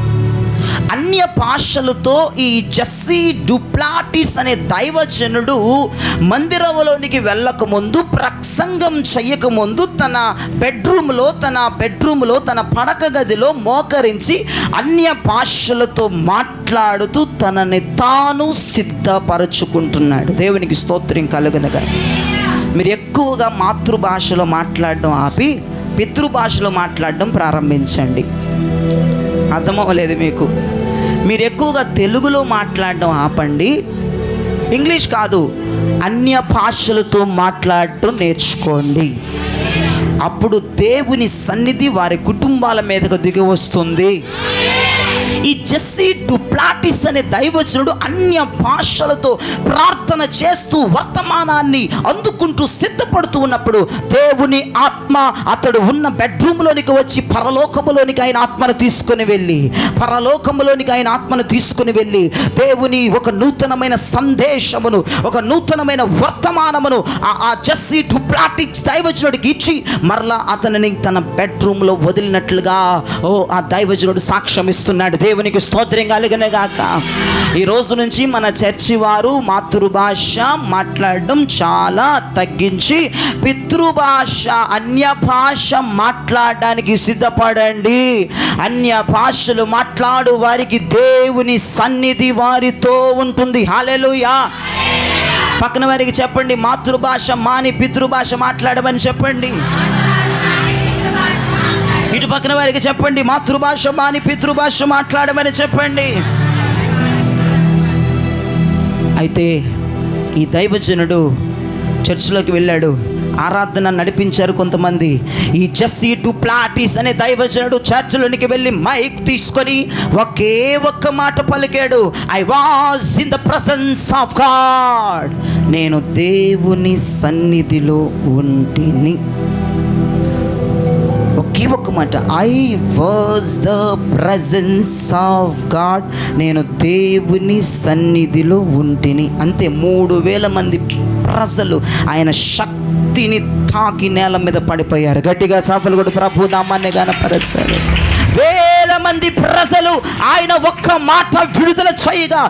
అన్య భాషలతో ఈ జెస్సీ డుప్లాటిస్ అనే దైవజనుడు మందిరంలోనికి వెళ్ళకముందు, ప్రసంగం చెయ్యకముందు తన బెడ్రూమ్లో తన పడక గదిలో మోకరించి అన్య భాషలతో మాట్లాడుతూ తనని తాను సిద్ధపరచుకుంటున్నాడు. దేవునికి స్తోత్రం కలుగునుగా. మీరు ఎక్కువగా మాతృభాషలో మాట్లాడడం ఆపి పితృభాషలో మాట్లాడడం ప్రారంభించండి. అర్థమవ్వలేదు మీకు? మీరు ఎక్కువగా తెలుగులో మాట్లాడడం ఆపండి. ఇంగ్లీష్ కాదు, అన్య భాషలతో మాట్లాడటం నేర్చుకోండి. అప్పుడు దేవుని సన్నిధి వారి కుటుంబాల మీదకు దిగి వస్తుంది. ఈ జెస్సీ డుప్లాటిస్ అనే దైవజనుడు అన్య భాషలతో ప్రార్థన చేస్తూ వర్తమానాన్ని అందుకుంటూ సిద్ధపడుతూ ఉన్నప్పుడు దేవుని ఆత్మ అతడు ఉన్న బెడ్రూమ్లోనికి వచ్చి పరలోకములోనికి ఆయన ఆత్మను తీసుకుని వెళ్ళి దేవుని ఒక నూతనమైన సందేశమును, ఒక నూతనమైన వర్తమానమును ఆ జెస్సీ డుప్లాటిస్ దైవజనుడికి ఇచ్చి మరలా అతనిని తన బెడ్రూమ్లో వదిలినట్లుగా ఆ దైవజనుడు సాక్ష్యం ఇస్తున్నాడు. దేవునికి స్తోత్రం కలుగును గాక. ఈ రోజు నుంచి మన చర్చి వారు మాతృభాష మాట్లాడడం చాలా తగ్గించి పితృభాష, అన్య భాష మాట్లాడడానికి సిద్ధపడండి. అన్య భాషలు మాట్లాడు వారికి దేవుని సన్నిధి వారితో ఉంటుంది. హల్లెలూయా. పక్కన వారికి చెప్పండి, మాతృభాష మాని పితృభాష మాట్లాడమని చెప్పండి. ఇటు పక్కన వారికి చెప్పండి, మాతృభాష మాని పితృభాష మాట్లాడమని చెప్పండి. అయితే ఈ దైవజనుడు చర్చిలోకి వెళ్ళాడు. ఆరాధన నడిపించారు కొంతమంది. ఈ జెస్సీ డుప్లాటిస్ అనే దైవజనుడు చర్చిలోనికి వెళ్ళి మైక్ తీసుకొని ఒకే ఒక్క మాట పలికాడు. I was in the presence of God. నేను దేవుని సన్నిధిలో ఉంటిని. ఒకే ఒక్క మాట, I was the presence of God. నేను దేవుని సన్నిధిలో ఉంటిని. అంతే. 3000 మంది ప్రజలు ఆయన శక్తిని తాకి నేల మీద పడిపోయారు. గట్టిగా చాపలు కూడా ప్రభు నామాన్ని గణపరచారు. వేల మంది ప్రజలు ఆయన ఒక్క మాట విడుదల చేయగా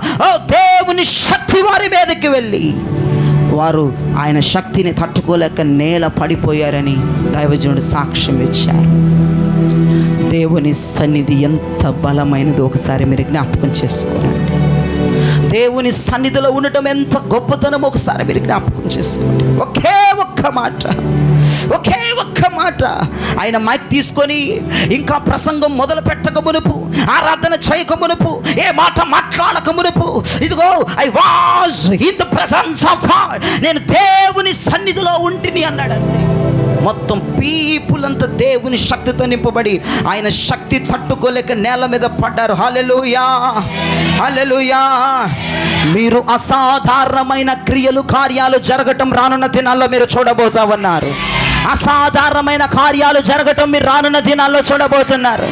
దేవుని శక్తి వారి మీదకి వెళ్ళి వారు ఆయన శక్తిని తట్టుకోలేక నేల పడిపోయారని దైవజనుడు సాక్ష్యం ఇచ్చారు. దేవుని సన్నిధి ఎంత బలమైనదో ఒకసారి మీరు జ్ఞాపకం చేసుకోండి. దేవుని సన్నిధిలో ఉండటం ఎంత గొప్పతనం ఒకసారి మీరు జ్ఞాపకం చేసుకోండి. ఒకే ఒక్క మాట ఆయన మైక్ తీసుకొని ఇంకా ప్రసంగం మొదలు పెట్టక మునుపు, ఆరాధన చేయక మునుపు, ఏ మాట మాట్లాడక మునుపు, ఇదిగో I was in the presence of God, నేను దేవుని సన్నిధిలో ఉంటిని అన్నాడు. మొత్తం పీపుల్ అంతా దేవుని శక్తితో నింపబడి ఆయన శక్తి తట్టుకోలేక నేల మీద పడ్డారు. హల్లెలూయా, హల్లెలూయా. మీరు అసాధారణమైన క్రియలు, కార్యాలు జరగటం రానున్న దినాల్లో మీరు చూడబోతా ఉన్నారు. అసాధారణమైన కార్యాలు జరగటం మీరు రానున్న దినాల్లో చూడబోతున్నారు.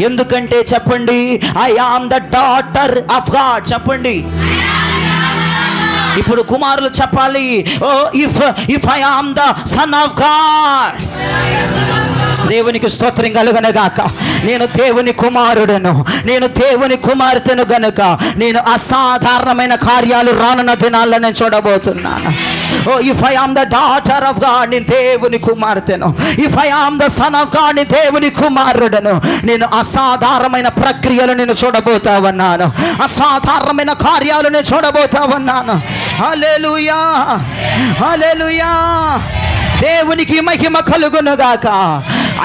ఎందుకంటే చెప్పండి, I am the daughter of God. చెప్పండి. ఇప్పుడు కుమారులు చెప్పాలి, oh if I am the son of God. దేవునికి స్తోత్రం కలుగునుగాక. నేను దేవుని కుమారుడను, నేను దేవుని కుమార్తెను గనుక నేను అసాధారణమైన కార్యాలు రానున్న దినాల్లో నేను చూడబోతున్నాను. Oh if I am the daughter of God, నేను దేవుని కుమార్తెను. If I am the son of God, నేను దేవుని కుమారుడను. నేను అసాధారణమైన ప్రక్రియలు నేను చూడబోతా ఉన్నాను. అసాధారణమైన కార్యాలు నేను చూడబోతా ఉన్నాను. హల్లెలూయా, హల్లెలూయా. దేవునికి మహిమ కలుగునుగాక.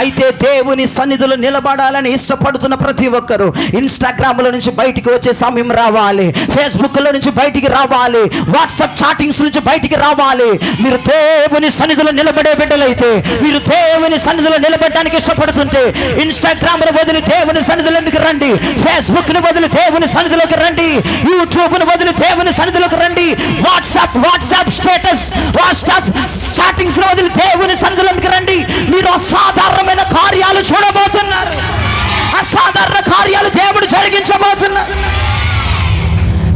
అయితే దేవుని సన్నిధిలో నిలబడాలని ఇష్టపడుతున్న ప్రతి ఒక్కరూ ఇన్స్టాగ్రామ్లో నుంచి బయటికి వచ్చే సమయం రావాలి, ఫేస్బుక్లో నుంచి బయటికి రావాలి, వాట్సాప్ చాటింగ్స్ నుంచి బయటికి రావాలి. మీరు దేవుని సన్నిధిలో నిలబడే బిడ్డలైతే, మీరు దేవుని సన్నిధిలో నిలబడడానికి ఇష్టపడుతుంటే ఇన్స్టాగ్రామ్ను వదిలి దేవుని సన్నిధిలోకి రండి, ఫేస్బుక్ను వదిలి దేవుని సన్నిధిలోకి రండి, యూట్యూబ్ను వదిలి దేవుని సన్నిధిలోకి రండి, వాట్సాప్ స్టేటస్, వాట్సాప్ చాటింగ్స్ వదిలి దేవుని సన్నిధిలోకి రండి. మీరు అసాధారణమైన కార్యాలు చూడబోతున్నారు. అసాధారణ కార్యాలు దేవుడు జరిగించబోతున్నారు.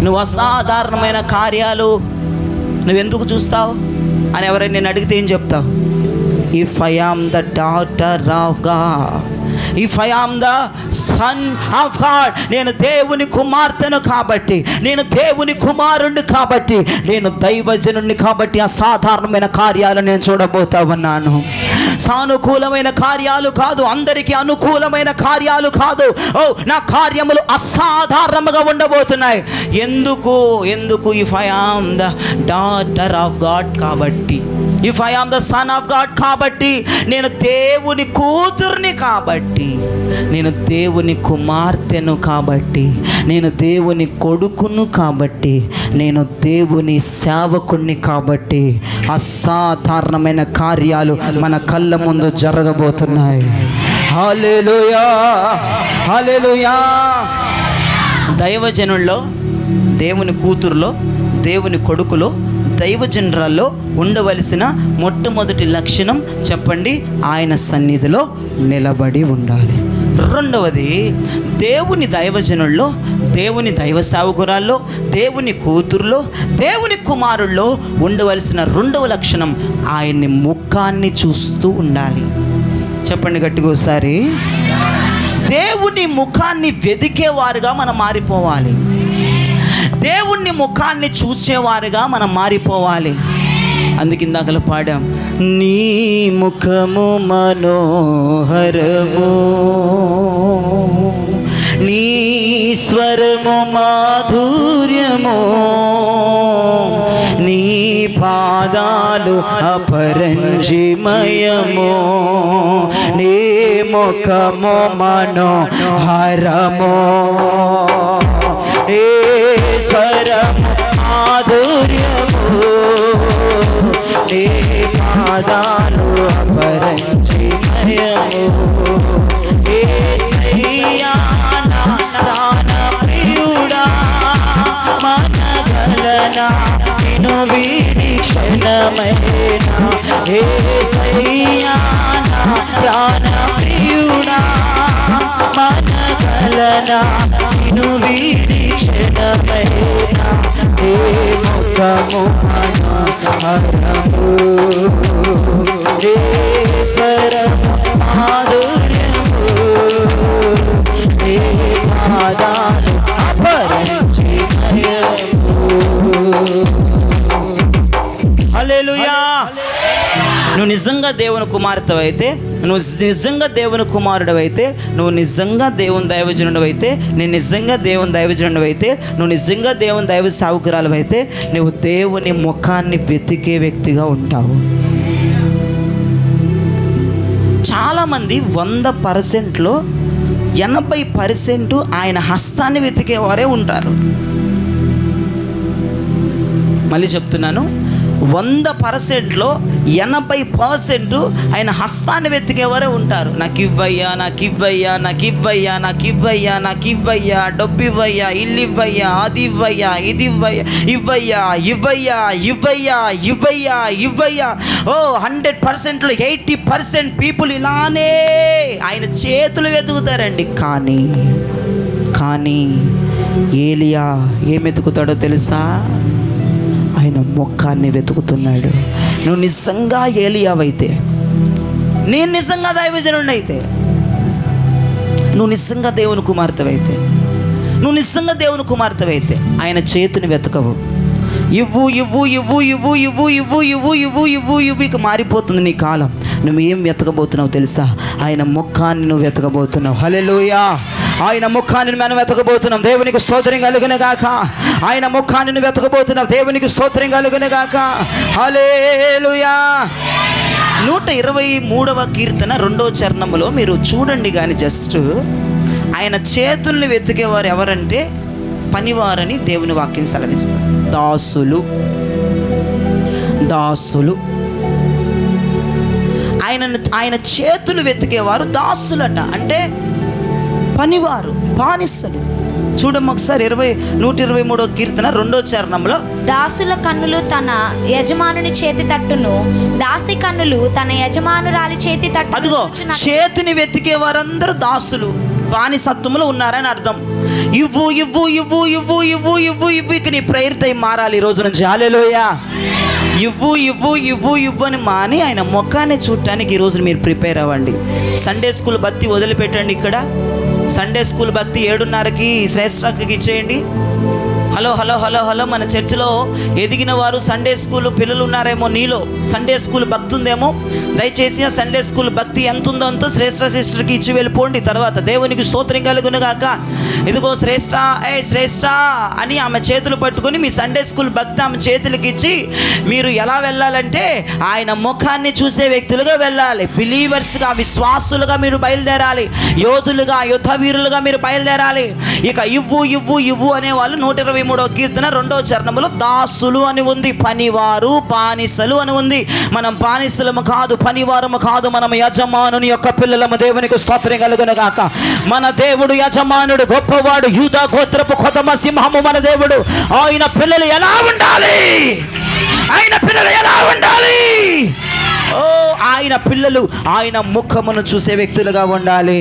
నువ్వు అసాధారణమైన కార్యాలు నువ్వెందుకు చూస్తావు అని ఎవరైనా నేను అడిగితే ఏం చెప్తావు? If I am the daughter of God, if I am the son of God, నేను దేవుని కుమార్తెను కాబట్టి, నేను దేవుని కుమారుణ్ణి కాబట్టి, నేను దైవజనుణ్ణి కాబట్టి అసాధారణమైన కార్యాలు నేను చూడబోతా ఉన్నాను. సానుకూలమైన కార్యాలు కాదు, అందరికీ అనుకూలమైన కార్యాలు కాదు. ఓ, నా కార్యములు అసాధారణంగా ఉండబోతున్నాయి. ఎందుకు if I am the daughter of God కాబట్టి, if I am the son of God కాబట్టి, నేను దేవుని కూతుర్ని కాబట్టి, నేను దేవుని కుమార్తెను కాబట్టి, నేను దేవుని కొడుకును కాబట్టి, నేను దేవుని సేవకుణ్ణి కాబట్టి అసాధారణమైన కార్యాలు మన కళ్ళ ముందు జరగబోతున్నాయి. హల్లెలూయా, హల్లెలూయా. దైవజనుల్లో, దేవుని కూతురులో, దేవుని కొడుకులో, దైవజనరాల్లో ఉండవలసిన మొట్టమొదటి లక్షణం చెప్పండి, ఆయన సన్నిధిలో నిలబడి ఉండాలి. రెండవది, దేవుని దైవజనుల్లో, దేవుని దైవ సేవకురాల్లో, దేవుని కూతురులో, దేవుని కుమారుల్లో ఉండవలసిన రెండవ లక్షణం ఆయన్ని ముఖాన్ని చూస్తూ ఉండాలి. చెప్పండి గట్టిగా ఒకసారి. దేవుని ముఖాన్ని వెతికేవారుగా మనం మారిపోవాలి. దేవుణ్ణి ముఖాన్ని చూసేవారుగా మనం మారిపోవాలి. అందుకే ఇందాకలా పాడాం, నీ ముఖము మనోహరము, నీ స్వరము మాధుర్యము, నీ పాదాలు అపరంజిమయము, నీ ముఖము మనోహరము, స్వరము మాధుర్యము, నీ పాదాలు అపరంజిమయము. యేసయ్యా నా ప్రాణ ప్రియుడా, మనగలనా నిన్ను వీడి క్షణమైనా. యేసయ్యా నా ప్రాణ ప్రియుడా, మనగలనా నిన్ను వీడి క్షణమైనా. ఏ ముఖము మనోహరము, ఏ స్వరము మాధుర్యము, ఏ పాదాలు అపరంజిమయము. హల్లెలూయా. నువ్వు నిజంగా దేవుని కుమార్తె అయితే, నువ్వు నిజంగా దేవుని కుమారుడు అయితే, నువ్వు నిజంగా దేవుని దైవజనుడు అయితే, నేను నిజంగా దేవుని దైవజనుడు అయితే, నువ్వు నిజంగా దేవుని దైవ సేవకురాలు అయితే, నువ్వు దేవుని ముఖాన్ని వెతికే వ్యక్తిగా ఉంటావు. చాలామంది 100%లో 80% ఆయన హస్తాన్ని వెతికేవారే ఉంటారు. మళ్ళీ చెప్తున్నాను, 100%లో 80% ఆయన హస్తాన్ని వెతికేవారే ఉంటారు. నాకు ఇవ్వయ్యా, నాకు ఇవ్వయ్యా, నాకు ఇవ్వయ్యా, నాకు ఇవ్వయ్యా, నాకు ఇవ్వయ్యా, డబ్బు ఇవ్వయ్యా, ఇల్లు ఇవ్వయ్యా, అది ఇవ్వయ్యా, ఇది ఇవ్వయ్యా, ఇవ్వయ్యా, ఇవ్వయ్యా, ఇవ్వయ్యా, ఇవ్వయ్యా, ఇవ్వయ్యా. ఓ 100%లో 80% పీపుల్ ఇలానే ఆయన చేతులు వెతుకుతారండి. కానీ ఏలియా ఏం వెతుకుతాడో తెలుసా? ఆయన ముఖాన్ని వెతుకుతున్నాడు. నువ్వు నిజంగా ఏలియావైతే, నేను నిజంగా దైవజనుడిని అయితే, నువ్వు నిజంగా దేవుని కుమార్తెవైతే, నువ్వు నిజంగా దేవుని కుమార్తెవైతే ఆయన చేతిని వెతకవు. ఇవ్వు ఇవ్వు ఇవ్వు ఇవ్వు ఇవ్వు ఇవ్వు ఇవ్వు ఇవ్వు ఇవ్వు ఇవ్వు ఇక మారిపోతుంది నీ కాలం. నువ్వు ఏం వెతకబోతున్నావు తెలుసా? ఆయన ముఖాన్ని నువ్వు వెతకబోతున్నావు. హల్లెలూయా. ఆయన ముఖాన్ని మనం వెతకబోతున్నాం. దేవునికి స్తోత్రం కలుగును గాక. ఆయన ముఖాన్ని నువ్వు వెతకబోతున్నావు. దేవునికి స్తోత్రం కలుగును గాక. హల్లెలూయా. 123వ కీర్తన 2వ చరణంలో మీరు చూడండి. కానీ జస్ట్ ఆయన చేతుల్ని వెతికేవారు ఎవరంటే పనివారని దేవుని వాక్యం సెలవిస్తారు. దాసులు ఆయన చేతులు వెతికేవారు దాసులట, అంటే పనివారు, బానిసలు. చూడమ్మ ఒకసారి 123వ కీర్తన 2వ చరణంలో, దాసుల కన్నులు తన యజమానుని చేతి తట్టును, దాసి కన్నులు తన యజమానురాలి చేతి తట్టు. అదిగో చేతిని వెతికే వారందరూ దాసులు, బానిసత్వంలో ఉన్నారని అర్థం. ఇవ్వు ఇవ్వు ఇవ్వు ఇవ్వు ఇవ్వు ఇవ్వు ఇవ్వు. ఇక నీ ప్రేయర్ టైం మారాలి ఈ రోజు నుంచి. హల్లెలూయా. ఇవ్వు ఇవ్వు ఇవ్వు ఇవ్వు అని మాని ఆయన ముఖాన్ని చూడటానికి ఈ రోజు మీరు ప్రిపేర్ అవ్వండి. సండే స్కూల్ భక్తి వదిలిపెట్టండి. ఇక్కడ సండే స్కూల్ భక్తి 7:30కి శ్రేష్ఠకి ఇచ్చేయండి. హలో హలో హలో హలో, మన చర్చిలో ఎదిగిన వారు సండే స్కూల్ పిల్లలు ఉన్నారేమో, నీలో సండే స్కూల్ భక్తి ఉందేమో, దయచేసి ఆ సండే స్కూల్ భక్తి ఎంత ఉందో అంతో శ్రేష్ఠ సిస్టర్కి ఇచ్చి వెళ్ళిపోండి. తర్వాత దేవునికి స్తోత్రం కలుగునుగాక. ఇదిగో శ్రేష్ఠ, శ్రేష్ఠ అని ఆమె చేతులు పట్టుకొని మీ సండే స్కూల్ భక్తి ఆమె చేతులకి ఇచ్చి మీరు ఎలా వెళ్ళాలంటే ఆయన ముఖాన్ని చూసే వ్యక్తులుగా వెళ్ళాలి. బిలీవర్స్గా, విశ్వాసులుగా మీరు బయలుదేరాలి. యోధులుగా, యుద్ధ వీరులుగా మీరు బయలుదేరాలి. ఇక ఇవ్వు ఇవ్వు ఇవ్వు అనేవాళ్ళు 123వ కీర్తన 2వ చరణంలో దాసులు అని ఉంది, పనివారు, బానిసలు అని ఉంది. మనం బానిసలము కాదు, పనివారము కాదు, మనం యజమానుని యొక్క పిల్లలము. దేవునికి స్తోత్రం కలుగునుగాక. మన దేవుడు యజమానుడు, గొప్పవాడు, యూదా గోత్రపు కొదమ సింహము మన దేవుడు. ఆయన పిల్లలు ఎలా ఉండాలి? ఆయన పిల్లలు ఎలా ఉండాలి? ఓ, ఆయన పిల్లలు ఆయన ముఖమును చూసే వ్యక్తులుగా ఉండాలి.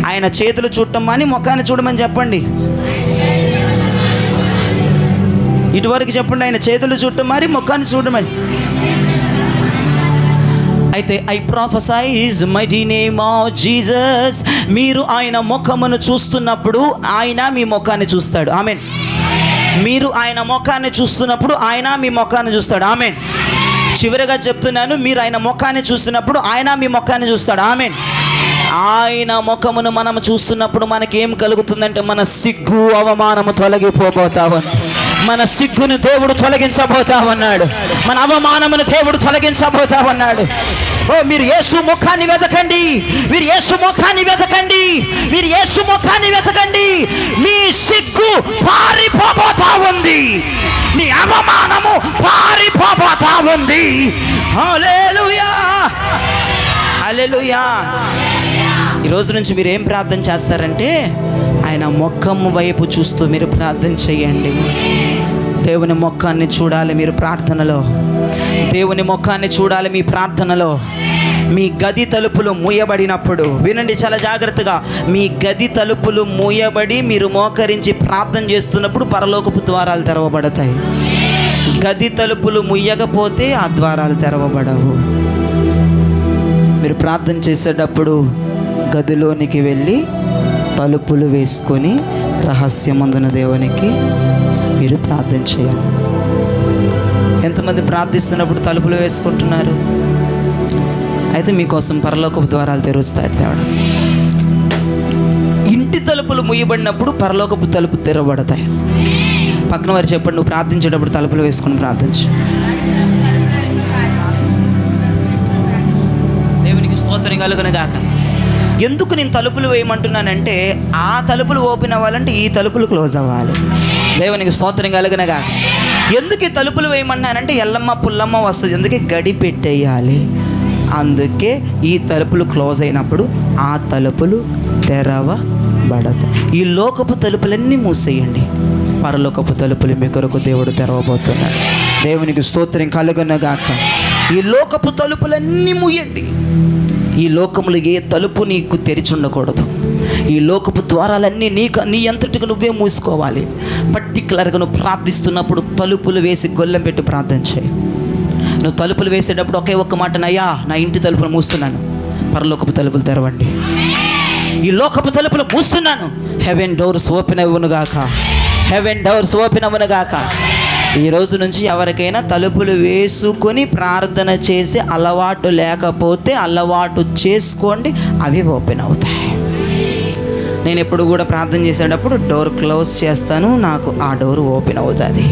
ఆయన చేతులు చూడటం అని ముఖాన్ని చూడమని చెప్పండి. ఇటువరకు చెప్పండి, ఆయన చేతులు చూడటం మరి ముఖాన్ని చూడమని. అయితే I prophesize mighty name of Jesus. మీరు ఆయన ముఖమును చూస్తున్నప్పుడు ఆయన మీ ముఖాన్ని చూస్తాడు. ఆమేన్. మీరు ఆయన ముఖాన్ని చూస్తున్నప్పుడు ఆయన మీ ముఖాన్ని చూస్తాడు. ఆమేన్. చివరిగా చెప్తున్నాను, మీరు ఆయన ముఖాన్ని చూస్తున్నప్పుడు ఆయన మీ ముఖాన్ని చూస్తాడు. ఆమేన్. ఆయన ముఖమును మనం చూస్తున్నప్పుడు మనకేం కలుగుతుందంటే మన సిగ్గు అవమానము తొలగిపోతా ఉంది. మన సిగ్గును దేవుడు తొలగించబోతా ఉన్నాడు. మన అవమానమును దేవుడు తొలగించబోతా ఉన్నాడు. ఓ, మీరు యేసు ముఖాన్ని వెతకండి, మీరు యేసు ముఖాన్ని వెతకండి, మీరు యేసు ముఖాన్ని వెతకండి. మీ సిగ్గు పారిపోబోతా ఉంది, మీ అవమానము పారిపోబోతా ఉంది. హల్లెలూయా, హల్లెలూయా. ఈ రోజు నుంచి మీరు ఏం ప్రార్థన చేస్తారంటే ఆయన ముఖము వైపు చూస్తూ మీరు ప్రార్థన చేయండి. దేవుని ముఖాన్ని చూడాలి మీరు ప్రార్థనలో. దేవుని ముఖాన్ని చూడాలి మీ ప్రార్థనలో. మీ గది తలుపులు మూయబడినప్పుడు వినండి చాలా జాగ్రత్తగా. మీ గది తలుపులు మూయబడి మీరు మోకరించి ప్రార్థన చేస్తున్నప్పుడు పరలోకపు ద్వారాలు తెరవబడతాయి. గది తలుపులు ముయ్యకపోతే ఆ ద్వారాలు తెరవబడవు. మీరు ప్రార్థన చేసేటప్పుడు గదిలోనికి వెళ్ళి తలుపులు వేసుకొని రహస్యమందున దేవునికి మీరు ప్రార్థన చేయాలి. ఎంతమంది ప్రార్థిస్తున్నప్పుడు తలుపులు వేసుకుంటున్నారు? అయితే మీకోసం పరలోకపు ద్వారాలు తెరుస్తాడు దేవుడు. ఇంటి తలుపులు ముయ్యబడినప్పుడు పరలోకపు తలుపు తెరవబడతాయి. పక్కన వారు చెప్పండి, నువ్వు ప్రార్థించేటప్పుడు తలుపులు వేసుకొని ప్రార్థించు. దేవునికి స్తోత్రం కలుగునుగాక. ఎందుకు నేను తలుపులు వేయమంటున్నానంటే ఆ తలుపులు ఓపెన్ అవ్వాలంటే ఈ తలుపులు క్లోజ్ అవ్వాలి. దేవునికి స్తోత్రం కలుగునుగాక. ఎందుకు ఈ తలుపులు వేయమన్నానంటే ఎల్లమ్మ పుల్లమ్మ వస్తుంది, అందుకే గడి పెట్టేయాలి. అందుకే ఈ తలుపులు క్లోజ్ అయినప్పుడు ఆ తలుపులు తెరవబడతాయి. ఈ లోకపు తలుపులన్నీ మూసేయండి, పరలోకపు తలుపులు మీ కొరకు దేవుడు తెరవబోతున్నాడు. దేవునికి స్తోత్రం కలుగునుగాక. ఈ లోకపు తలుపులన్నీ మూయండి. ఈ లోకములు ఏ తలుపు నీకు తెరిచి ఉండకూడదు. ఈ లోకపు ద్వారాలన్నీ నీ అంతటికి నువ్వే మూసుకోవాలి. పర్టికులర్గా నువ్వు ప్రార్థిస్తున్నప్పుడు తలుపులు వేసి గొల్లెం పెట్టి ప్రార్థన చేయి. నువ్వు తలుపులు వేసేటప్పుడు ఒకే ఒక్క మాట, నయ్యా నా ఇంటి తలుపులు మూస్తున్నాను, పరలోకపు తలుపులు తెరవండి. ఈ లోకపు తలుపులు మూస్తున్నాను, హెవెన్ డోర్స్ ఓపెన్ అవ్వనుగాక, హెవెన్ డోర్స్ ఓపెన్ అవ్వనుగాక. ఈ రోజు నుంచి ఎవరికైనా తలుపులు వేసుకొని ప్రార్థన చేసే అలవాటు లేకపోతే అలవాటు చేసుకోండి, అవి ఓపెన్ అవుతాయి. నేను ఎప్పుడు కూడా ప్రార్థన చేసేటప్పుడు డోర్ క్లోజ్ చేస్తాను, నాకు ఆ డోర్ ఓపెన్ అవుతుంది.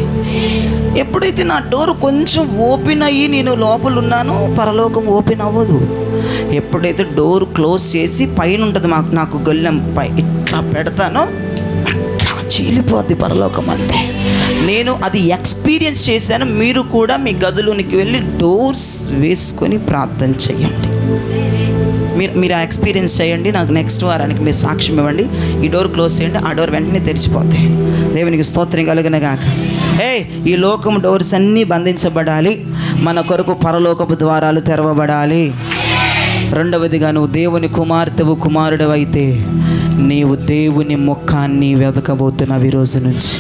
ఎప్పుడైతే నా డోర్ కొంచెం ఓపెన్ అయ్యి నేను లోపల ఉన్నానో పరలోకం ఓపెన్ అవ్వదు. ఎప్పుడైతే డోర్ క్లోజ్ చేసి పైన ఉంటుంది నాకు గొల్లెం పై ఇట్లా పెడతానో చీలిపోద్ది పరలోకం అంతే. నేను అది ఎక్స్పీరియన్స్ చేశాను. మీరు కూడా మీ గదిలోనికి వెళ్ళి డోర్స్ వేసుకొని ప్రార్థన చేయండి. మీరు ఆ ఎక్స్పీరియన్స్ చేయండి. నాకు నెక్స్ట్ వారానికి మీరు సాక్ష్యం ఇవ్వండి. ఈ డోర్ క్లోజ్ చేయండి, ఆ డోర్ వెంటనే తెరిచిపోతాయి. దేవునికి స్తోత్రం కలుగునుగాక. ఈ లోకం డోర్స్ అన్నీ బంధించబడాలి, మన కొరకు పరలోకపు ద్వారాలు తెరవబడాలి. రెండవదిగా నువ్వు దేవుని కుమార్తెవు కుమారుడు అయితే నీవు దేవుని ముఖాన్ని వెతకబోతున్నావు ఈ రోజు నుంచి.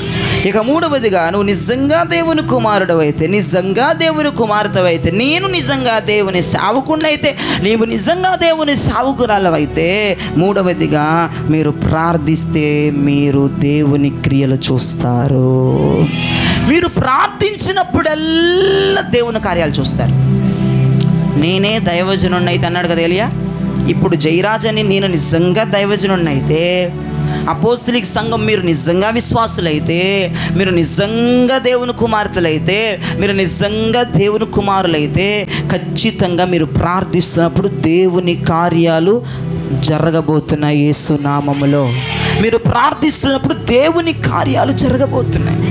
ఇక మూడవదిగా, నువ్వు నిజంగా దేవుని కుమారుడు అయితే, నిజంగా దేవుని కుమార్తె అయితే, నేను నిజంగా దేవుని సేవకుడినైతే, నీవు నిజంగా దేవుని సేవకురాలవైతే, మూడవదిగా మీరు ప్రార్థిస్తే మీరు దేవుని క్రియలు చూస్తారు. మీరు ప్రార్థించినప్పుడల్లా దేవుని కార్యాలు చూస్తారు. నేనే దైవజనుడిని అయితే అన్నాడు కదా ఎలియా. ఇప్పుడు జయరాజ్ అని నేను నిజంగా దైవజనుడిని అయితే, అపోస్తలిక సంఘం మీరు నిజంగా విశ్వాసులైతే, మీరు నిజంగా దేవుని కుమార్తెలైతే, మీరు నిజంగా దేవుని కుమారులైతే, ఖచ్చితంగా మీరు ప్రార్థిస్తున్నప్పుడు దేవుని కార్యాలు జరగబోతున్నాయి. యేసు నామములో మీరు ప్రార్థిస్తున్నప్పుడు దేవుని కార్యాలు జరగబోతున్నాయి.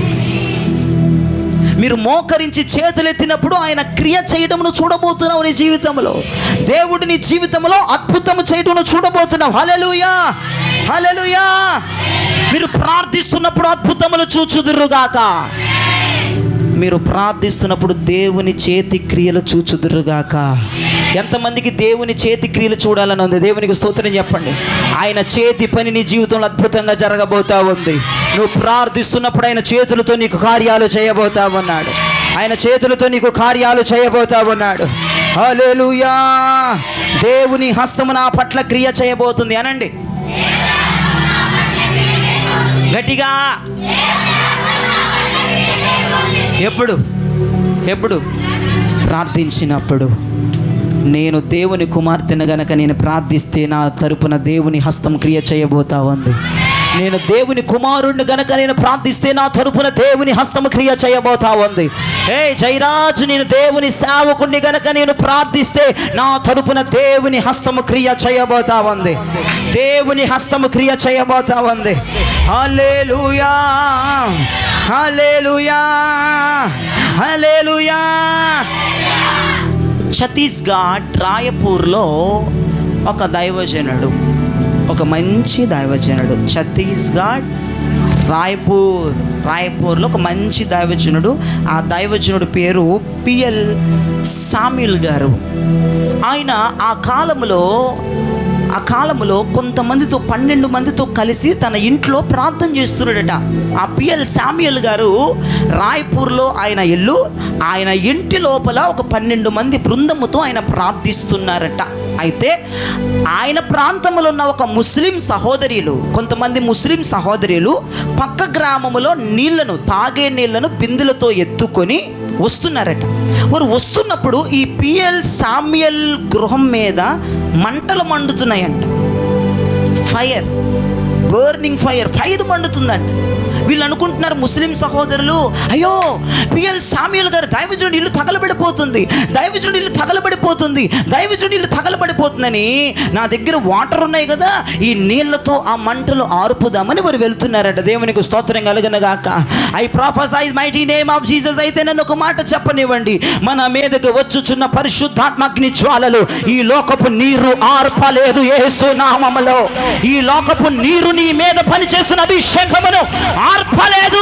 మీరు మోకరించి చేతులెత్తినప్పుడు ఆయన క్రియ చేయడమును చూడబోతున్నావు. నీ జీవితంలో దేవుడు నీ జీవితంలో అద్భుతము చేయడమును చూడబోతున్నావు. హల్లెలూయా, హల్లెలూయా. మీరు ప్రార్థిస్తున్నప్పుడు అద్భుతములు చూచుదురుగాక. మీరు ప్రార్థిస్తున్నప్పుడు దేవుని చేతి క్రియలు చూచుదురుగాక. ఎంతమందికి దేవుని చేతి క్రియలు చూడాలని ఉంది? దేవునికి స్తోత్రం చెప్పండి. ఆయన చేతి పని నీ జీవితంలో అద్భుతంగా జరగబోతా ఉంది. నువ్వు ప్రార్థిస్తున్నప్పుడు ఆయన చేతులతో నీకు కార్యాలు చేయబోతా ఉన్నాడు. ఆయన చేతులతో నీకు కార్యాలు చేయబోతా ఉన్నాడు. హల్లెలూయా. దేవుని హస్తము నా పట్ల క్రియ చేయబోతుంది అనండి గట్టిగా. ఎప్పుడు ప్రార్థించినప్పుడు. నేను దేవుని కుమార్తెను గనక నేను ప్రార్థిస్తే నా తరపున దేవుని హస్తం క్రియ చేయబోతా ఉంది. నేను దేవుని కుమారుడిని గనక నేను ప్రార్థిస్తే నా తరపున దేవుని హస్తము క్రియ చేయబోతా ఉంది. జయరాజు, నేను దేవుని సేవకుడిని గనక నేను ప్రార్థిస్తే నా తరపున దేవుని హస్తము క్రియ చేయబోతా ఉంది. దేవుని హస్తము క్రియ చేయబోతా ఉంది. హల్లెలూయా, హల్లెలూయా, హల్లెలూయా. ఛత్తీస్గఢ్ రాయపూర్లో ఒక దైవజనుడు, ఒక మంచి దైవజనుడు. ఛత్తీస్గఢ్ రాయపూర్లో ఒక మంచి దైవజనుడు. ఆ దైవజనుడు పేరు పిఎల్ సామ్యూల్ గారు. ఆయన ఆ కాలంలో కొంతమందితో 12 మందితో కలిసి తన ఇంట్లో ప్రార్థన చేస్తున్నాడట. ఆ పిఎల్ సామ్యూల్ గారు రాయ్పూర్లో ఆయన ఇంటి లోపల ఒక 12 మంది బృందముతో ఆయన ప్రార్థిస్తున్నారట. అయితే ఆయన ప్రాంతంలో ఉన్న ఒక కొంతమంది ముస్లిం సహోదరులు పక్క గ్రామంలో తాగే నీళ్లను బిందెలతో ఎత్తుకొని వస్తున్నారట. వారు వస్తున్నప్పుడు ఈ పిఎల్ సామ్యూల్ గృహం మీద మంటలు మండుతున్నాయంట. ఫైర్ మండుతుందంట. వీళ్ళు అనుకుంటున్నారు, ముస్లిం సహోదరులు, అయ్యో పిఎల్ సామ్యూల్ గారు దైవజనుడి ఇల్లు తగలబడిపోతుందని నా దగ్గర వాటర్ ఉన్నాయి కదా, ఈ నీళ్లతో ఆ మంటలు ఆర్పుదామని వారు వెళ్తున్నారట. దేవునికి స్తోత్రం కలుగునుగాక. I prophesy mighty name of Jesus. అయితే నన్ను ఒక మాట చెప్పనివ్వండి. మన మీదకు వచ్చుచున్న పరిశుద్ధాత్మగ్ని జ్వాలలు ఈ లోకపు నీరు ఆర్పలేదు యేసు నామములో. ఈ లోకపు నీరు నీ మీద పనిచేస్తున్న అభిషేకమును ఆర్పలేదు.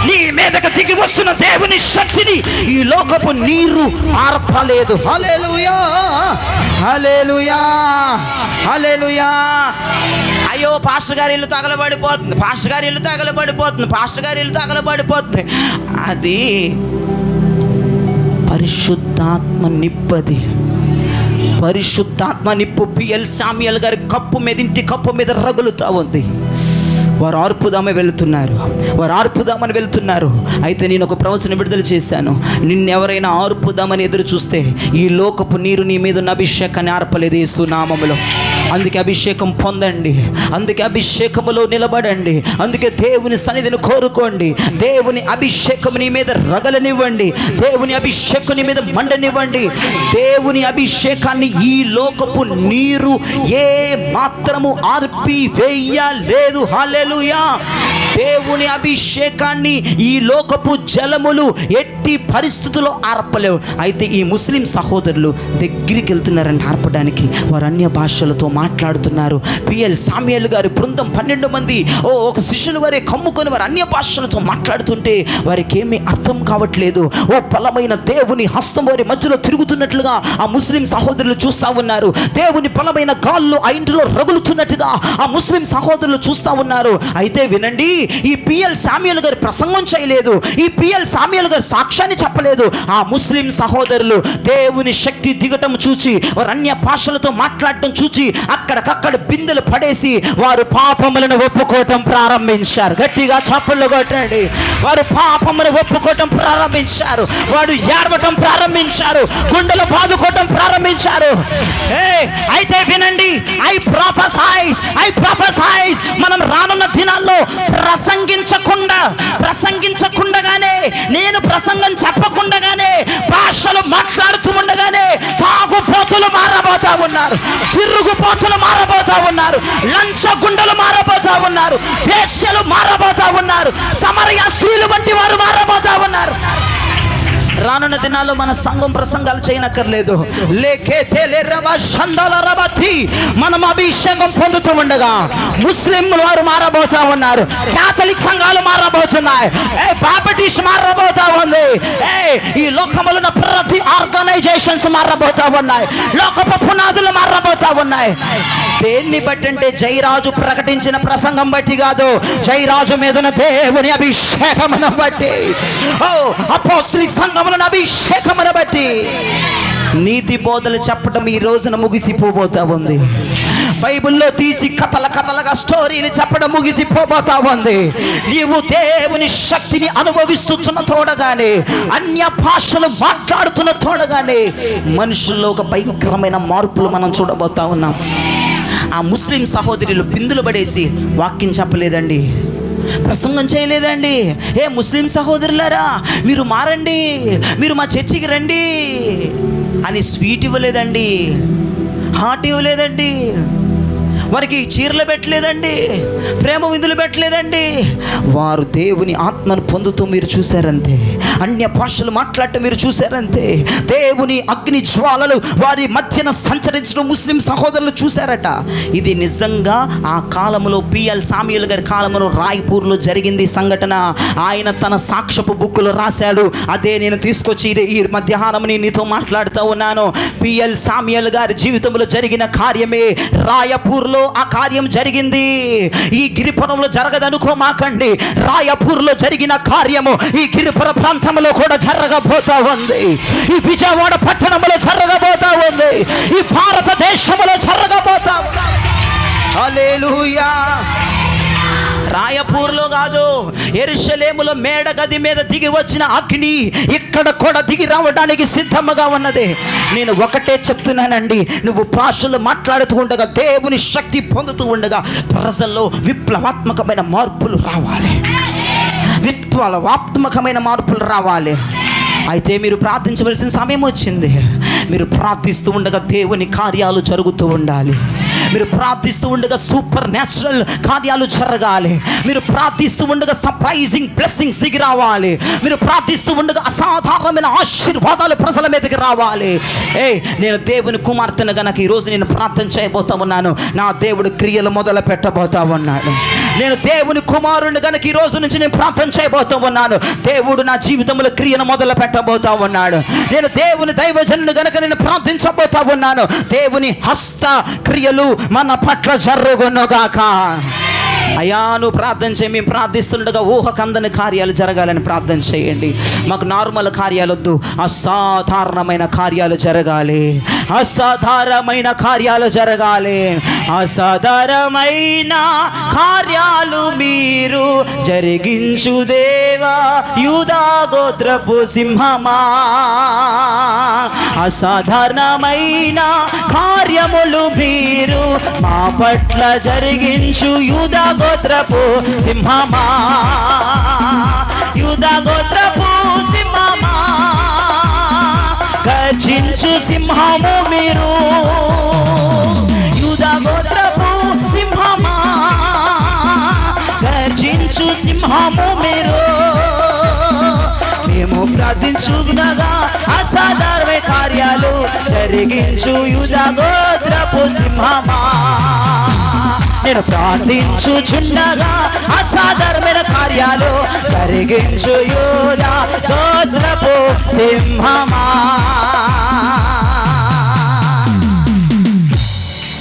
నీ మీదకు దిగి వస్తున్న దేవుని శక్తిని ఈ లోకపు నీరు ఆర్పలేదు. హల్లెలూయా, హల్లెలూయా, హల్లెలూయా. అయ్యో పాస్టర్ గారి ఇల్లు తగలబడిపోతుంది. అది పరిశుద్ధాత్మ నిప్పది. పరిశుద్ధాత్మ నిప్పు పిఎల్ సామ్యూల్ గారి ఇంటి కప్పు మీద రగులుతా ఉంది. వారు ఆర్పుదామని వెళ్తున్నారు. అయితే నేను ఒక ప్రవచనం విడుదల చేశాను. నిన్నెవరైనా ఆర్పుదామని ఎదురు చూస్తే ఈ లోకపు నీరు నీ మీద ఉన్న అభిషేకాన్ని ఆర్పలేదు యేసు నామములో. అందుకే అభిషేకం పొందండి, అందుకే అభిషేకములో నిలబడండి, అందుకే దేవుని సన్నిధిని కోరుకోండి. దేవుని అభిషేకం నీ మీద రగలనివ్వండి, దేవుని అభిషేకం నీ మీద మండనివ్వండి. దేవుని అభిషేకాన్ని ఈ లోకపు నీరు ఏ మాత్రము ఆర్పి వేయలేదు. హల్లెలూయా. దేవుని అభిషేకాన్ని ఈ లోకపు జలములు ఎట్టి పరిస్థితుల్లో ఆర్పలేవు. అయితే ఈ ముస్లిం సహోదరులు దగ్గరికి వెళ్తున్నారని ఆర్పడానికి వారు అన్య భాషలతో మాట్లాడుతున్నారు. పిఎల్ సామ్యుయేల్ గారి బృందం 12 మంది ఒక శిష్యులు వారే కమ్ముకొని వారు అన్య భాషలతో మాట్లాడుతుంటే వారికి ఏమీ అర్థం కావట్లేదు. బలమైన దేవుని హస్తం వారి మధ్యలో తిరుగుతున్నట్లుగా ఆ ముస్లిం సహోదరులు చూస్తూ ఉన్నారు. దేవుని బలమైన గాళ్ళు ఆ ఇంటిలో రగులుతున్నట్టుగా ఆ ముస్లిం సహోదరులు చూస్తూ ఉన్నారు. అయితే వినండి, ఈ పిఎల్ సామ్యుయేల్ గారు ప్రసంగం చేయలేదు, ఈ పిఎల్ సామ్యుయేల్ గారు సాక్ష్యాన్ని చెప్పలేదు. ఆ ముస్లిం సహోదరులు దేవుని శక్తి దిగటం చూచి, వారు అన్య భాషలతో మాట్లాడటం చూచి అక్కడికక్కడ బిందెలు పడేసి వారు పాపములను ఒప్పుకోవటం ప్రారంభించారు. గట్టిగా చప్పట్లు కొట్టండి. వారు పాపములను ఒప్పుకోవటం ప్రారంభించారు. వారు ఏడవటం ప్రారంభించారు. గుండెలు బాదుకోవటం ప్రారంభించారు. అయితే వినండి, ఐ ప్రొఫెసైజ్ మనం రానున్న దినాల్లో ప్రసంగించకుండగానే, నేను ప్రసంగం చెప్పకుండగానే, భాషలు మాట్లాడుతూ ఉండగానే తాగుపోతులు మారబోతా ఉన్నారు, తిరుగుపోతులు మారబోతా ఉన్నారు, లంచగుండలు మారబోతా ఉన్నారు, వేశ్యలు మారబోతా ఉన్నారు, సమరయ స్త్రీలు వంటి వారు మారబోతా ఉన్నారు. రానున్న దినాల్లో మన సంఘం ప్రసంగాలు చేయనక్కర్లేదు. మనం అభిషేకం పొందుతూ ఉండగా ముస్లిం వారు మారబోతా ఉన్నారు, క్యాథలిక్ సంఘాలు మారబోతున్నాయి, బాప్టిస్ట్ మారబోతా ఉంది, ఈ లోకములో ప్రతి ఆర్గనైజేషన్స్ మారబోతా ఉన్నాయి, లోకపు పునాదులు మారబోతా ఉన్నాయి. దేన్ని బట్టి అంటే జయరాజు ప్రకటించిన ప్రసంగం బట్టి కాదు, జయరాజు మీదన దేవుని అభిషేకమును బట్టి, అపోస్తలిక్ సంఘములను అభిషేకమును బట్టి. నీతి బోధలు చెప్పడం ఈ రోజున ముగిసిపోబోతా ఉంది. బైబిల్లో తీసి కథలుగా స్టోరీలు చెప్పడం ముగిసిపోబోతా ఉంది. నీవు దేవుని శక్తిని అనుభవిస్తున్న తోడగానే, అన్య భాషలు మాట్లాడుతున్న తోడగానే మనుషుల్లో ఒక భయంకరమైన మార్పులు మనం చూడబోతా ఉన్నాం. ఆ ముస్లిం సహోదరులు బిందులు పడేసి వాక్యం చెప్పలేదండి, ప్రసంగం చేయలేదండి. ముస్లిం సహోదరులారా మీరు మారండి, మీరు మా చర్చికి రండి అని స్వీట్ ఇవ్వలేదండి, హాట్ ఇవ్వలేదండి, వారికి చీరలు పెట్టలేదండి, ప్రేమ విందులు పెట్టలేదండి. వారు దేవుని ఆత్మను పొందుతూ మీరు చూశారంతే, అన్య భాషలు మాట్లాడటం మీరు చూశారంతే, దేవుని అగ్ని జ్వాలలు వారి మధ్యన సంచరించడం ముస్లిం సహోదరులు చూశారట. ఇది నిజంగా ఆ కాలంలో పిఎల్ సామ్యుయేల్ గారి కాలంలో రాయ్పూర్లో జరిగింది సంఘటన. ఆయన తన సాక్ష్యపు బుక్కులో రాశాడు. అదే నేను తీసుకొచ్చి ఈ మధ్యాహ్నం నీతో మాట్లాడుతూ ఉన్నాను. పిఎల్ సామ్యుయేల్ గారి జీవితంలో జరిగిన కార్యమే రాయపూర్లో ఆ కార్యం జరిగింది. ఈ గిరిపురంలో జరగదనుకోమాకండి, రాయపూర్లో జరిగిన కార్యము ఈ గిరిపుర ప్రాంతంలో కూడా జరగబోతా ఉంది, ఈ విజయవాడ పట్టణంలో జరగబోతా ఉంది, ఈ భారతదేశంలో జరగబోతా ఉంది. హల్లెలూయా. రాయపూర్లో కాదు, యెరూషలేములో మేడ గది మీద దిగి వచ్చిన అగ్ని ఇక్కడ కూడా దిగి రావడానికి సిద్ధంగా ఉన్నది. నేను ఒకటే చెప్తున్నానండి, నువ్వు భాషలు మాట్లాడుతూ ఉండగా, దేవుని శక్తి పొందుతూ ఉండగా ప్రజల్లో విప్లవాత్మకమైన మార్పులు రావాలి, విప్లవాత్మకమైన మార్పులు రావాలి. అయితే మీరు ప్రార్థించవలసిన సమయం వచ్చింది. మీరు ప్రార్థిస్తూ ఉండగా దేవుని కార్యాలు జరుగుతూ ఉండాలి. మీరు ప్రార్థిస్తూ ఉండగా సూపర్ న్యాచురల్ కార్యాలు జరగాలి. మీరు ప్రార్థిస్తూ ఉండగా సర్ప్రైజింగ్ బ్లెస్సింగ్స్ దిగి రావాలి. మీరు ప్రార్థిస్తూ ఉండగా అసాధారణమైన ఆశీర్వాదాలు ప్రజల మీదకి రావాలి. నేను దేవుని కుమార్తెను గనక ఈరోజు నేను ప్రార్థన చేయబోతా ఉన్నాను. నా దేవుడు క్రియలు మొదలు పెట్టబోతా ఉన్నాడు. నేను దేవుని కుమారుని గనక ఈ రోజు నుంచి నేను ప్రార్థన చేయబోతా ఉన్నాను. దేవుడు నా జీవితంలో క్రియను మొదలు పెట్టబోతా ఉన్నాడు. నేను దేవుని దైవజనుని గనక నేను ప్రార్థించబోతా ఉన్నాను. దేవుని హస్త క్రియలు మన పట్ల జరుగునుగాక. అయ్యా నువ్వు ప్రార్థన చేయి, మేము ప్రార్థిస్తుండగా ఊహకందని కార్యాలు జరగాలని ప్రార్థన చేయండి. మాకు నార్మల్ కార్యాలు వద్దు, అసాధారణమైన కార్యాలు జరగాలి, అసాధారణమైన కార్యాలు జరగాలి, అసాధారణమైన కార్యాలు మీరు జరిగించు దేవా యూదా గోత్రపు సింహమా. అసాధారణమైన కార్యములు మీరు మా పట్ల జరిగించు యూదా గోత్రపు సింహమా, యూదా గోత్రపు సింహమా, గర్జించు సింహము మీరు, యూదా గోత్రపు సింహమా, గర్జించు సింహము మీరు, మేము ప్రార్థించుగా అసాధారణ కార్యాలు జరిగించు యూదా గోత్రపు సింహమా. నేను ప్రార్థించుచుండగా అసాధారణమైన కార్యాలు జరిగించు యూదా గోత్రపు సింహమా.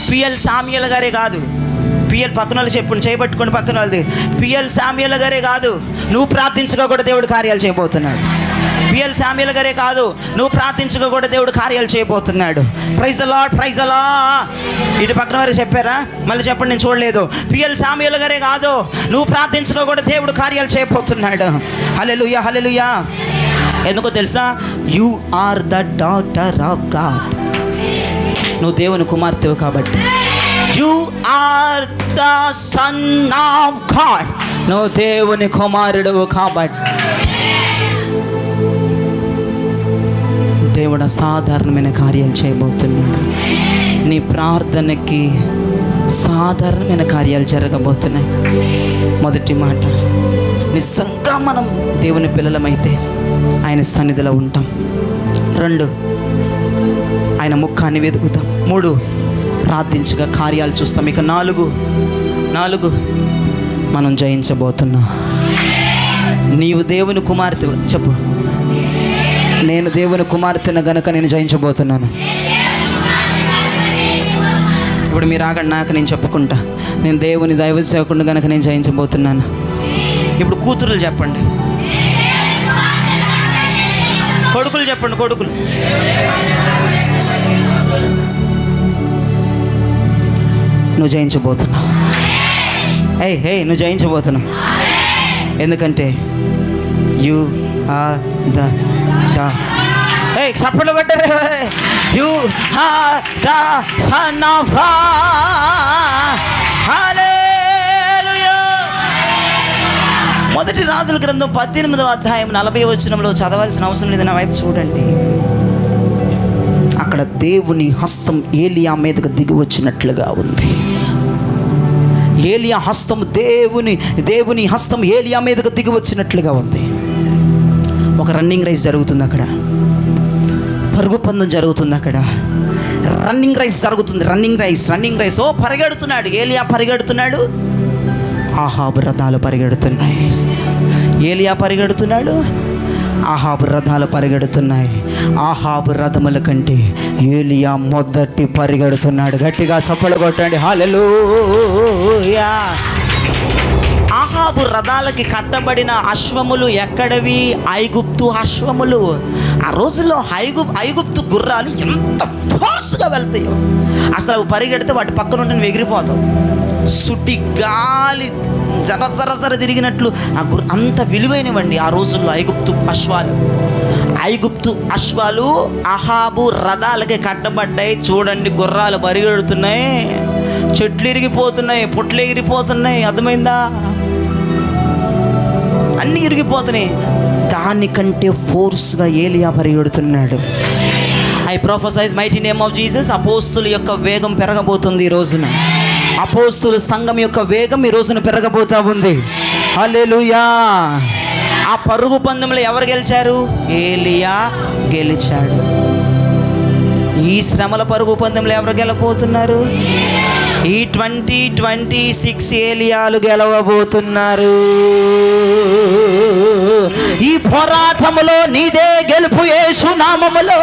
పిఎల్ సామ్యుయల్ గారే కాదు, పిఎల్ పక్కన వాళ్ళు చెప్పండి, చేయబట్టుకోండి పక్కన వాళ్ళది. పిఎల్ సామ్యుయల్ గారే కాదు, నువ్వు ప్రార్థించగా కూడా దేవుడు కార్యాలు చేయబోతున్నాడు. పిఎల్ సామ్యుయల్ గారే కాదు, నువ్వు ప్రార్థించగా కూడా దేవుడు కార్యాలు చేయబోతున్నాడు. Praise the Lord, praise the Lord. ఇటు పక్కన వారికి చెప్పారా? మళ్ళీ చెప్పండి, నేను చూడలేదు. పిఎల్ సామ్యుయల్ గారే కాదు, నువ్వు ప్రార్థించగా కూడా దేవుడు కార్యాలు చేయబోతున్నాడు. హల్లెలూయా, హల్లెలూయా. ఎందుకో తెలుసా? You are the daughter of God. నువ్వు దేవుని కుమార్తెవు కాబట్టి. You are the son of God. నువ్వు దేవుని కుమారుడు కాబట్టి. దేవుడు అసాధారణమైన కార్యాలు చేయబోతున్నాడు. నీ ప్రార్థనకి సాధారణమైన కార్యాలు జరగబోతున్నాయి. మొదటి మాట, నిజంగా మనం దేవుని పిల్లలమైతే ఆయన సన్నిధిలో ఉంటాం. 2, ఆయన ముఖాన్ని వెతుకుతాం. 3, ప్రార్థించగా కార్యాలు చూస్తాం. ఇక 4 మనం జయించబోతున్నాం. నీవు దేవుని కుమార్తె. చెప్పు, నేను దేవుని కుమార్తెను గనుక నేను జయించబోతున్నాను. ఇప్పుడు మీరు ఆగండి, నాకు నేను చెప్పుకుంటా. నేను దేవుని దైవ సేవకుడిని గనుక నేను జయించబోతున్నాను. ఇప్పుడు కూతురులు చెప్పండి, కొడుకులు చెప్పండి, కొడుకులు. నువ్వు జయించబోతున్నావు. నువ్వు జయించబోతున్నావు. ఎందుకంటే యు ఆర్ ద చప్పట్లు కొట్టారు. You are the son of God. హల్లెలూయా. మొదటి రాజుల గ్రంథం 18వ అధ్యాయం 40వ వచనంలో చదవాల్సిన అవసరం లేదు, నా వైపు చూడండి. అక్కడ దేవుని హస్తం ఏలియా మీదకు దిగి వచ్చినట్లుగా ఉంది. ఏలియా హస్తం దేవుని హస్తం ఏలియా మీదకు దిగి వచ్చినట్లుగా ఉంది. ఒక రన్నింగ్ రేస్ జరుగుతుంది అక్కడ, పరుగు పందెం జరుగుతుంది అక్కడ. రన్నింగ్ రేస్ జరుగుతుంది, రన్నింగ్ రేస్. ఓ పరిగెడుతున్నాడు ఏలియా, పరిగెడుతున్నాడు. ఆహాబు రథాలు పరిగెడుతున్నాయి. ఏలియా పరిగెడుతున్నాడు, ఆహాబు రథాలు పరిగెడుతున్నాయి. ఆహాబు రథముల కంటే ఏలియా మొదటి పరిగెడుతున్నాడు. గట్టిగా చప్పలు కొట్టండి, హల్లెలూయా. ఆహాబు రథాలకి కట్టబడిన అశ్వములు ఎక్కడవి? ఐగుప్తు అశ్వములు. ఆ రోజుల్లో ఐగుప్తు గుర్రాలు ఎంత ఫోర్స్గా వెళ్తాయో, అసలు అవి పరిగెడితే వాటి పక్కన ఉంటే నువ్వు ఎగిరిపోతావు. సుటి గాలి జర తిరిగినట్లు అంత విలువైనవండి ఆ రోజుల్లో ఐగుప్తు అశ్వాలు. అహాబు రథాలకి కట్టబడ్డాయి. చూడండి, గుర్రాలు పరిగెడుతున్నాయి, చెట్లు ఇరిగిపోతున్నాయి, పుట్లు ఎగిరిపోతున్నాయి. అర్థమైందా? అన్నీ ఇరిగిపోతున్నాయి. దానికంటే ఫోర్స్గా ఏలియా పరిగెడుతున్నాడు. I prophesize mighty name of Jesus. అపోస్తుల యొక్క వేగం పెరగబోతుంది ఈ రోజున. అపోస్తుల సంఘం యొక్క వేగం ఈ రోజున పెరగబోతా ఉంది. హల్లెలూయా. ఆ పరుగు పందెంలో ఎవరు గెలిచారు? ఏలియా గెలిచాడు. ఈ శ్రమల పరుగు పందెంలో ఎవరు గెలబోతున్నారు? ఈ 2026 ఏలియాలు గెలవబోతున్నారు. ఈ పోరాటములో నీదే గెలుపు యేసు నామములో.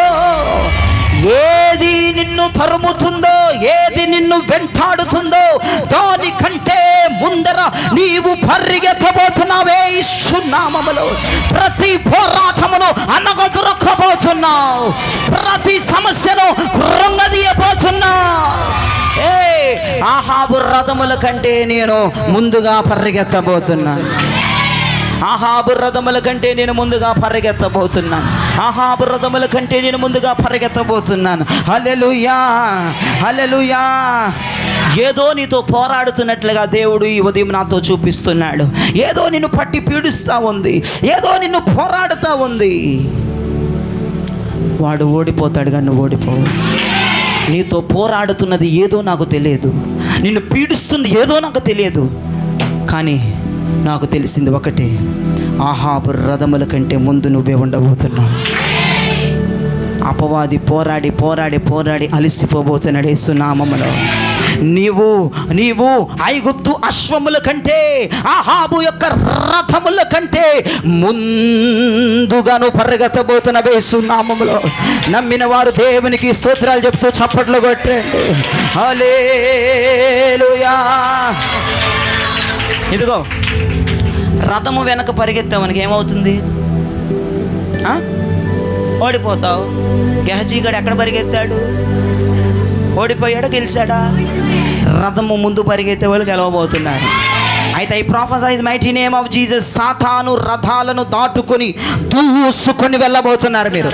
ఏది నిన్ను తరుముతుందో, ఏది నిన్ను వెంటాడుతుందో దానికంటే ముందర నీవు పరిగెత్తబోతున్నావే యేసు నామములో. ప్రతి పోరాటమును అనగదొరకబోతున్నావు, ప్రతి సమస్యను కృంగదీయబోతున్నావు. ఆహాబు రథముల కంటే నేను ముందుగా పరిగెత్తబోతున్నాను. ఆహాబు రథముల కంటే నేను ముందుగా పరిగెత్తబోతున్నాను. ఆహాబు రథముల కంటే నేను ముందుగా పరిగెత్తబోతున్నాను. హల్లెలూయా, హల్లెలూయా. ఏదో నీతో పోరాడుతున్నట్లుగా దేవుడు ఈ ఉదయం నాతో చూపిస్తున్నాడు. ఏదో నిన్ను పట్టి పీడిస్తూ ఉంది, ఏదో నిన్ను పోరాడుతూ ఉంది. వాడు ఓడిపోతాడు కానీ నువ్వు ఓడిపోవు. నీతో పోరాడుతున్నది ఏదో నాకు తెలియదు, నిన్ను పీడిస్తుంది ఏదో నాకు తెలియదు, కానీ నాకు తెలిసింది ఒకటే, ఆహాబు రథముల కంటే ముందు నువ్వే ఉండబోతున్నావు. అపవాది పోరాడి పోరాడి పోరాడి అలసిపోబోతున్నాడు యేసు నామములో. నీవు ఐగుప్తు అశ్వముల కంటే, ఆహాబు యొక్క రథముల కంటే ముందుగాను పరిగెత్తబోతున్న యేసు నామములో. నమ్మిన వారు దేవునికి స్తోత్రాలు చెప్తూ చప్పట్లు కొట్టండి. హల్లెలూయా. ఇదిగో రథము వెనక పరిగెత్తామనికి ఏమవుతుంది? ఓడిపోతావు. గెహజీగాడు ఎక్కడ పరిగెత్తాడు? ఓడిపోయాడా గెలిచాడా? రథము ముందు పరిగెత్తే వాళ్ళు గెలవబోతున్నారు. అయితే ఈ ప్రొఫెసైజ్ మైటీ నేమ్ ఆఫ్ జీసస్, సాతాను రథాలను దాటుకొని దూసుకొని వెళ్ళబోతున్నారు. మీరు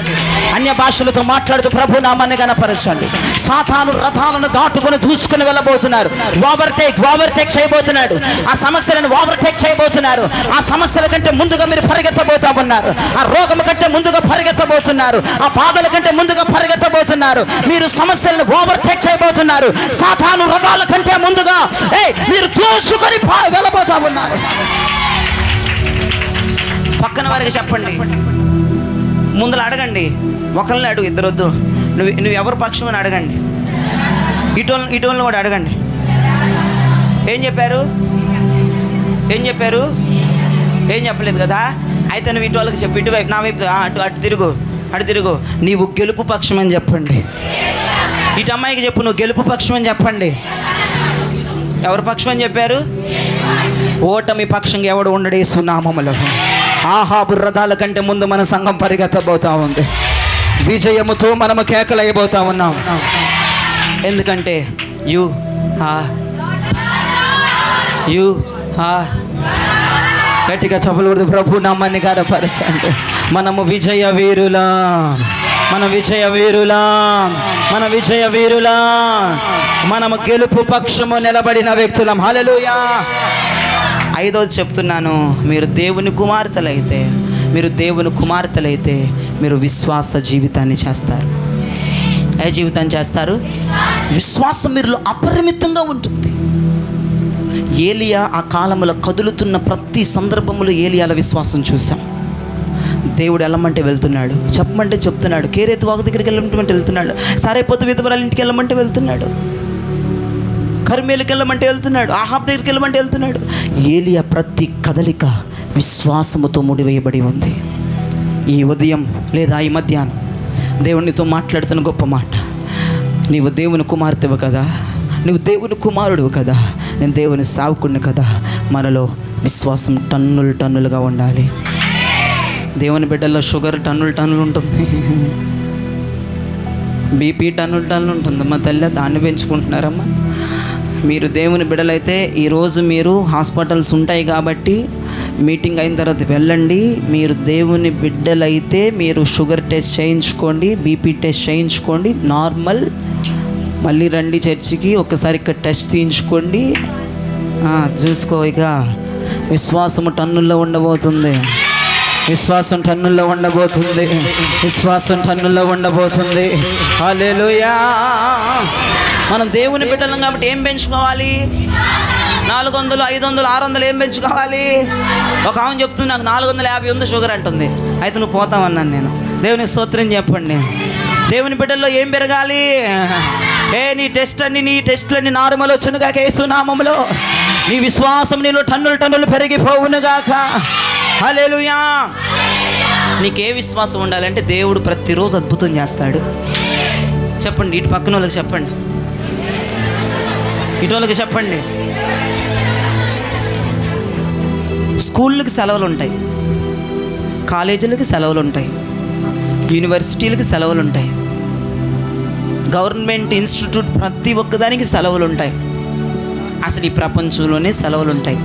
అన్య భాషలతో మాట్లాడుతూ ప్రభు నామాన్ని గణపరచండి. సాతాను రథాలను దాటుకొని దూసుకొని వెళ్ళబోతున్నారు. ఓవర్టేక్ చేయబోతున్నాడు. ఆ సమస్యలను ఓవర్టేక్ చేయబోతున్నారు. ఆ సమస్యల కంటే ముందుగా మీరు పరిగెత్తబోతా ఉన్నారు. ఆ రోగం కంటే ముందుగా పరిగెత్తబోతున్నారు. ఆ బాధల కంటే ముందుగా పరిగెత్తబోతున్నారు. మీరు సమస్యలను ఓవర్టేక్ చేయబోతున్నారు. సాతాను రథాల కంటే ముందుగా మీరు దూసుకొని వెళ్ళబోతా ఉన్నారు. పక్కన వారికి చెప్పండి, ముందర అడగండి. ఒకరిని అడుగు, ఇద్దరు వద్దు. నువ్వు ఎవరి పక్షం అని అడగండి. ఇటోళ్ళని కూడా అడగండి. ఏం చెప్పారు? ఏం చెప్పలేదు కదా. అయితే నువ్వు ఇటు వాళ్ళకి చెప్పు, ఇటువైపు నా వైపు అటు తిరుగు. నీవు గెలుపు పక్షం అని చెప్పండి. ఇటు అమ్మాయికి చెప్పు, నువ్వు గెలుపు పక్షం అని చెప్పండి. ఎవరి పక్షం అని చెప్పారు? ఓటమి పక్షంగా ఎవడు ఉండడు యేసు నామములో. ఆహాబు రథాల కంటే ముందు మన సంఘం పరిగెత్తబోతా ఉంది. విజయముతో మనము కేకలైపోతా ఉన్నాం. ఎందుకంటే యు గట్టిగా చెప్పకూడదు. ప్రభు నామాన్ని గణపరచండి. మనము విజయ వీరులా, మనము గెలుపు పక్షము నిలబడిన వ్యక్తులం. హల్లెలూయా. ఐదోది చెప్తున్నాను, మీరు దేవుని కుమార్తెలైతే మీరు విశ్వాస జీవితాన్ని చేస్తారు. ఏ జీవితాన్ని చేస్తారు? విశ్వాసం మీరులో అపరిమితంగా ఉంటుంది. ఏలియా ఆ కాలంలో కదులుతున్న ప్రతి సందర్భంలో ఏలియాల విశ్వాసం చూసాం. దేవుడు వెళ్ళమంటే వెళ్తున్నాడు, చెప్పమంటే చెప్తున్నాడు. కేరేతు వాగు దగ్గరికి వెళ్ళమంటే వెళ్తున్నాడు. సారేపోతు విధవరాల ఇంటికి వెళ్ళమంటే వెళ్తున్నాడు. కర్మేలుకి వెళ్ళమంటే వెళ్తున్నాడు. ఆహాబ్ దగ్గరికి వెళ్ళమంటే వెళ్తున్నాడు. ఏలియా ప్రతి కదలిక విశ్వాసముతో ముడివేయబడి ఉంది. ఈ ఉదయం లేదా ఈ మధ్యాహ్నం దేవునితో మాట్లాడుతున్న గొప్ప మాట, నీవు దేవుని కుమార్తెవు కదా, నువ్వు దేవుని కుమారుడు కదా, నేను దేవుని సేవకుడిని కదా. మనలో విశ్వాసం టన్నులుగా ఉండాలి. దేవుని బిడ్డల్లో షుగర్ టన్నులు ఉంటుంది, బీపీ టన్నులు ఉంటుందమ్మా తల్లి. దాన్ని పెంచుకుంటున్నారమ్మా. మీరు దేవుని బిడ్డలైతే ఈరోజు మీరు హాస్పిటల్స్ ఉంటాయి కాబట్టి మీటింగ్ అయిన తర్వాత వెళ్ళండి. మీరు దేవుని బిడ్డలైతే మీరు షుగర్ టెస్ట్ చేయించుకోండి, బీపీ టెస్ట్ చేయించుకోండి, నార్మల్. మళ్ళీ రండి చర్చికి, ఒకసారి ఇక్కడ టెస్ట్ తీయించుకోండి, చూసుకో. ఇక విశ్వాసము టన్నుల్లో ఉండబోతుంది. హల్లెలూయా. మనం దేవుని బిడ్డలం కాబట్టి ఏం పెంచుకోవాలి? 400, 500, 600 ఏం పెంచుకోవాలి? ఒక ఆమె చెప్తుంది, నాకు 450 ఉంది షుగర్ అంటుంది. అయితే నువ్వు పోతావన్నాను నేను. దేవునికి స్తోత్రం చెప్పండి. దేవుని బిడ్డల్లో ఏం పెరగాలి? నీ టెస్ట్లన్నీ నార్మల్ వచ్చునుగా యేసు నామములో. నీ విశ్వాసం నీలో టన్నులు పెరిగిపోవునుగాక. హల్లెలూయా. నీకే విశ్వాసం ఉండాలంటే దేవుడు ప్రతిరోజు అద్భుతం చేస్తాడు. చెప్పండి, ఇటు పక్కన వాళ్ళకి చెప్పండి, ఇటోళ్ళకి చెప్పండి. స్కూళ్ళకి సెలవులు ఉంటాయి, కాలేజీలకి సెలవులు ఉంటాయి, యూనివర్సిటీలకి సెలవులు ఉంటాయి, గవర్నమెంట్ ఇన్స్టిట్యూట్ ప్రతి ఒక్కదానికి సెలవులు ఉంటాయి. అసలు ఈ ప్రపంచంలోనే సెలవులు ఉంటాయి.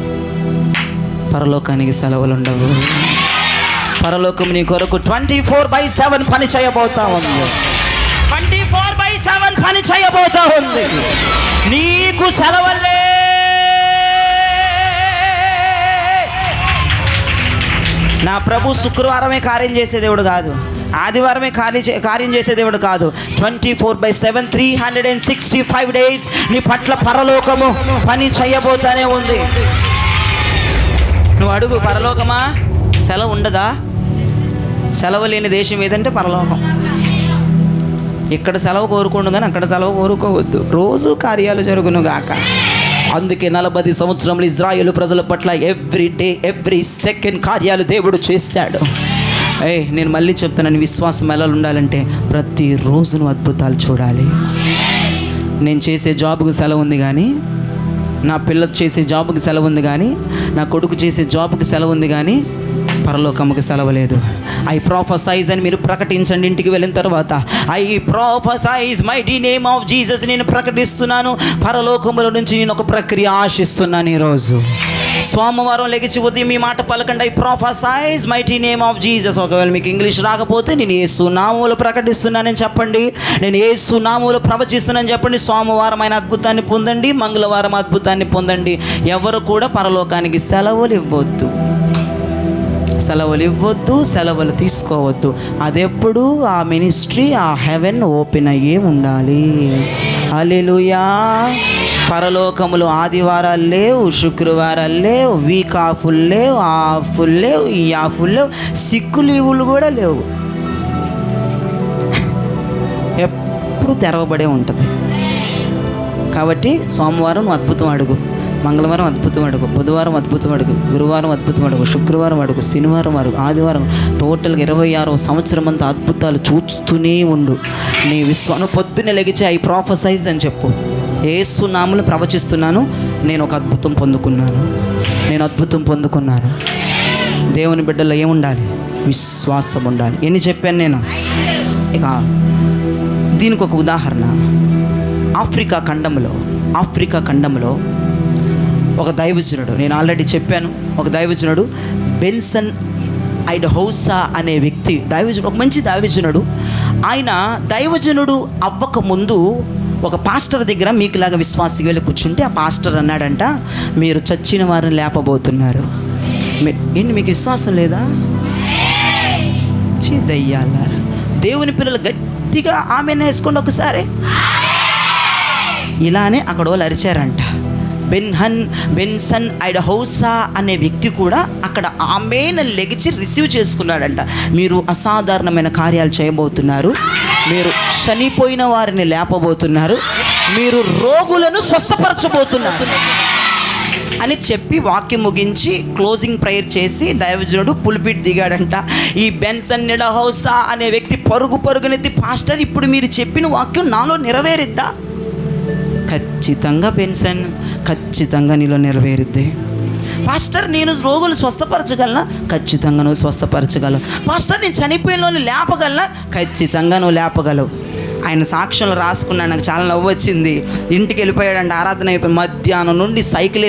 పరలోకానికి సెలవులు ఉండవు. పరలోకం నీ కొరకు 24/7 పని చేయబోతా ఉంది. 24/7 పని చేయబోతా ఉంది. నీకు సెలవులే. నా ప్రభు శుక్రవారమే కార్యం చేసే దేవుడు కాదు, ఆదివారమే కార్యం చేసే దేవుడు కాదు. 24/7 365 days నీ పట్ల పరలోకము పని చేయబోతానే ఉంది. నువ్వు అడుగు, పరలోకమా సెలవు ఉండదా? సెలవు లేని దేశం ఏదంటే పరలోకం. ఇక్కడ సెలవు కోరుకోండు కానీ అక్కడ సెలవు కోరుకోవద్దు. రోజు కార్యాలు జరుగును గాక. అందుకే 40 సంవత్సరములు ఇజ్రాయేల్ ప్రజల పట్ల ఎవ్రీ డే ఎవ్రీ సెకండ్ కార్యాలు దేవుడు చేశాడు. నేను మళ్ళీ చెప్తున్నాను, విశ్వాసం ఎలా ఉండాలంటే ప్రతిరోజు నువ్వు అద్భుతాలు చూడాలి. నేను చేసే జాబ్కి సెలవు ఉంది కానీ, నా పిల్లలు చేసే జాబ్కి సెలవు ఉంది కానీ, నా కొడుకు చేసే జాబ్కి సెలవు ఉంది కానీ పరలోకముకి సెలవు లేదు. ఐ ప్రొఫెసైజ్ అని మీరు ప్రకటించండి. ఇంటికి వెళ్ళిన తర్వాత I prophesize mighty name of Jesus. నేను ప్రకటిస్తున్నాను, పరలోకముల నుంచి నేను ఒక ప్రక్రియ ఆశిస్తున్నాను. ఈరోజు సోమవారం లెగిచి ఉదయం మీ మాట పలకండి, I prophesize mighty name of Jesus. ఒకవేళ మీకు ఇంగ్లీష్ రాకపోతే నేను యేసు నామములో ప్రకటిస్తున్నానని చెప్పండి, నేను యేసు నామములో ప్రవచిస్తున్నానని చెప్పండి. సోమవారం ఆయన అద్భుతాన్ని పొందండి, మంగళవారం అద్భుతాన్ని పొందండి. ఎవరు కూడా పరలోకానికి సెలవులు ఇవ్వద్దు, సెలవులు ఇవ్వద్దు, సెలవులు తీసుకోవద్దు. అదెప్పుడు ఆ మినిస్ట్రీ, ఆ హెవెన్ ఓపెన్ అయ్యే ఉండాలి. హల్లెలూయా. పరలోకములు ఆదివారాలు లేవు, శుక్రవారాలు లేవు, వీక్ ఆఫ్లు లేవు, ఆఫ్లు లేవు, ఈ ఆఫ్లు లేవు, సిక్కు లీవులు కూడా లేవు. ఎప్పుడు తెరవబడే ఉంటుంది. కాబట్టి సోమవారం అద్భుతం అడుగు, మంగళవారం అద్భుతం అడుగు, బుధవారం అద్భుతం అడుగు, గురువారం అద్భుతం అడుగు, శుక్రవారం అడుగు, శనివారం అడుగు, ఆదివారం. టోటల్గా 26వ సంవత్సరం అంతా అద్భుతాలు చూస్తూనే ఉండు. నీ విశ్వాసం పొద్దున్నే లెగిచి ఐ ప్రొఫెసైజ్ అని చెప్పు, యేసు నామములో ప్రవచిస్తున్నాను, నేను ఒక అద్భుతం పొందుకున్నాను, నేను అద్భుతం పొందుకున్నాను. దేవుని బిడ్డల్లో ఏముండాలి? విశ్వాసం ఉండాలి. ఎన్ని చెప్పాను నేను? ఇక దీనికి ఒక ఉదాహరణ. ఆఫ్రికా ఖండంలో ఒక దైవజనుడు, నేను ఆల్రెడీ చెప్పాను, ఒక దైవజనుడు బెన్సన్ ఐడహౌసా అనే వ్యక్తి దైవజనుడు, ఒక మంచి దైవజనుడు. ఆయన దైవజనుడు అవ్వక ముందు ఒక పాస్టర్ దగ్గర మీకులాగా విశ్వాసి వెళ్ళి కూర్చుంటే, ఆ పాస్టర్ అన్నాడంట, మీరు చచ్చిన వారిని లేపబోతున్నారు. ఏంటి మీకు విశ్వాసం లేదా? దయ్యాలారా, దేవుని పిల్లలు గట్టిగా ఆమెను వేసుకోండి ఒకసారి. ఇలానే అక్కడ వాళ్ళు అరిచారంట. బెన్సన్ ఐడహౌసా అనే వ్యక్తి కూడా అక్కడ ఆమెను లెగిచి రిసీవ్ చేసుకున్నాడంట. మీరు అసాధారణమైన కార్యాలు చేయబోతున్నారు, మీరు చనిపోయిన వారిని లేపబోతున్నారు, మీరు రోగులను స్వస్థపరచబోతున్నారు అని చెప్పి వాక్యం ముగించి క్లోజింగ్ ప్రేయర్ చేసి దైవజనుడు పుల్పిట్ దిగాడంట. ఈ బెన్సన్ ఐడహౌసా అనే వ్యక్తి పరుగునెత్తి, పాస్టర్ ఇప్పుడు మీరు చెప్పిన వాక్యం నాలో నెరవేరిద్దా? ఖచ్చితంగా బెన్సన్, ఖచ్చితంగా నీలో నెరవేరుద్ది. పాస్టర్ నేను రోగులు స్వస్థపరచగలనా? ఖచ్చితంగా నువ్వు స్వస్థపరచగలవు. పాస్టర్ నేను చనిపోయిన వాళ్ళు లేపగలనా? ఖచ్చితంగా నువ్వు లేపగలవు. ఆయన సాక్ష్యంలో రాసుకున్నాడు. నాకు చాలా నవ్వు వచ్చింది. ఇంటికి వెళ్ళిపోయాడంట, ఆరాధన అయిపోయి మధ్యాహ్నం నుండి సైకిల్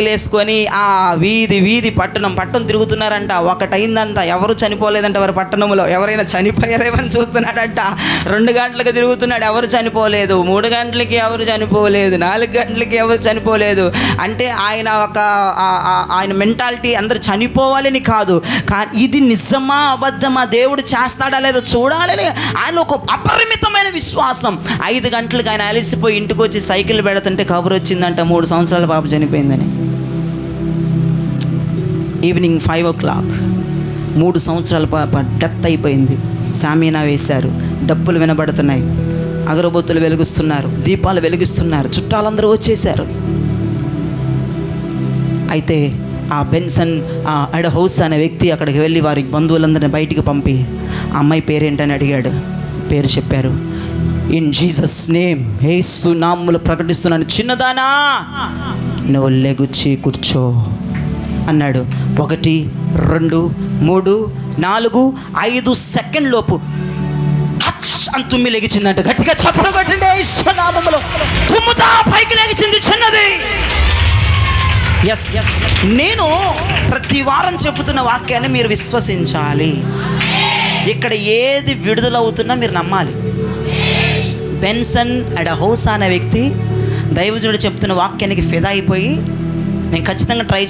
వేసుకొని ఆ వీధి పట్టణం తిరుగుతున్నారంట. ఒకటైందంట, ఎవరు చనిపోలేదంట వారి పట్టణంలో. ఎవరైనా చనిపోయారేమని చూస్తున్నాడంట. 2 గంటలకు తిరుగుతున్నాడు, ఎవరు చనిపోలేదు. 3 గంటలకి ఎవరు చనిపోలేదు. 4 గంటలకి ఎవరు చనిపోలేదు. అంటే ఆయన మెంటాలిటీ అందరు చనిపోవాలని కాదు, కానీ ఇది నిజమా అబద్ధమా, దేవుడు చేస్తాడా లేదో చూడాలని ఆయన ఒక అపరిమితమైన విశ్వాసం. 5 గంటలకు ఆయన అలసిపోయి ఇంటికి వచ్చి సైకిల్ పెడుతుంటే కబురు వచ్చిందంట, 3 సంవత్సరాల పాప చనిపోయిందని. ఈవినింగ్ 5 o'clock 3 సంవత్సరాల పాప డెత్ అయిపోయింది. సామీనా వేశారు, డప్పులు వినబడుతున్నాయి, అగరబొత్తులు వెలిగిస్తున్నారు, దీపాలు వెలిగిస్తున్నారు, చుట్టాలందరూ వచ్చేసారు. అయితే ఆ బెన్సన్ ఐడహౌసా అనే వ్యక్తి అక్కడికి వెళ్ళి వారి బంధువులందరినీ బయటికి పంపి ఆ అమ్మాయి పేరేంటని అడిగాడు. పేరు చెప్పారు. ఇన్ జీసస్ నేమ్, యేసు నామములో ప్రకటిస్తున్నాను, చిన్నదానా నువ్వు లెగుచ్చి కూర్చో అన్నాడు. 1, 2, 3, 4, 5 సెకండ్ లోపు అని తుమ్మి లెగిచిందంట. గట్టిగా చప్పట్లు కొట్టండి. యేసు నామములో తుమ్ముతా పైకి లెగిచింది చిన్నది. ఎస్, నేను ప్రతి వారం చెబుతున్న వాక్యాన్ని మీరు విశ్వసించాలి. ఇక్కడ ఏది విడుదలవుతున్నా మీరు నమ్మాలి. బెన్సన్ ఐడహౌసా అనే వ్యక్తి దైవజనుడు చెప్తున్న వాక్యానికి ఫిదా అయిపోయి, నేను ఖచ్చితంగా ట్రై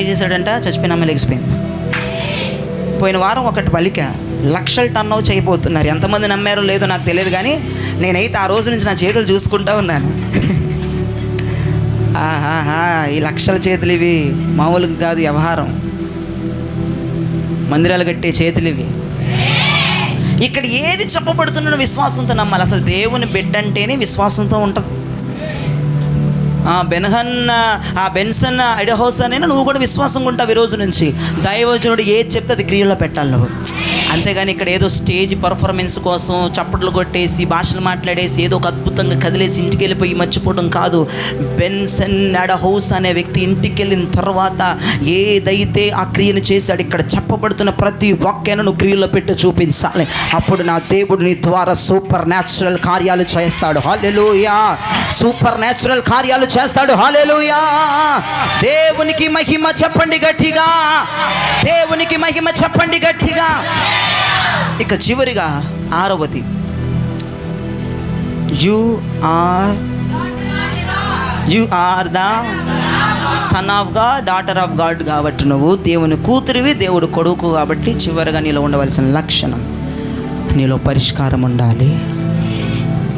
చేశాడంట. చచ్చిపోయిన అమ్మాయి లెగిసిపోయింది. పోయిన వారం ఒకటి పలిక 1,00,000 టర్న్ చేయబోతున్నారు. ఎంతమంది నమ్మారో లేదో నాకు తెలియదు, కానీ నేనైతే ఆ రోజు నుంచి నా చేతులు చూసుకుంటూ ఉన్నాను. ఆహాహా, ఈ లక్షల చేతులు ఇవి మామూలుగా కాదు వ్యవహారం. మందిరాలు కట్టే చేతులు ఇవి. ఇక్కడ ఏది చెప్పబడుతున్న విశ్వాసంతో నమ్మాలి. అసలు దేవుని బిడ్డ అంటేనే విశ్వాసంతో ఉంటుంది. బెన్సన్ ఐడహౌస్ అయినా నువ్వు కూడా విశ్వాసంగా ఉంటావు. ఈ రోజు నుంచి దైవజనుడు ఏది చెప్తే అది క్రియలో పెట్టాలి నువ్వు. అంతేగాని ఇక్కడ ఏదో స్టేజ్ పర్ఫార్మెన్స్ కోసం చప్పట్లు కొట్టేసి భాషలు మాట్లాడేసి ఏదో ఒక అద్భుతంగా కదిలేసి ఇంటికి వెళ్ళిపోయి మర్చిపోవడం కాదు. బెన్సన్ ఐడహౌస్ అనే వ్యక్తి ఇంటికి వెళ్ళిన తర్వాత ఏదైతే ఆ క్రియను చేశాడు, ఇక్కడ చెప్పబడుతున్న ప్రతి వాక్యాన్ని నువ్వు క్రియలో పెట్టి చూపించాలి. అప్పుడు నా దేవుడు నీ ద్వారా సూపర్ న్యాచురల్ కార్యాలు చేస్తాడు. హల్లెలూయా. సూపర్ న్యాచురల్ కార్యాలు చేస్తాడు. హల్లెలూయా. దేవునికి మహిమ చెప్పండి గట్టిగా. దేవునికి మహిమ చెప్పండి గట్టిగా. ఇక చివరిగా 6వది, you are the son of God, daughter of God. కాబట్టి నువ్వు దేవుని కూతురివి, దేవుడు కొడుకు. కాబట్టి చివరిగా నీలో ఉండవలసిన లక్షణం, నీలో పరిష్కారం ఉండాలి.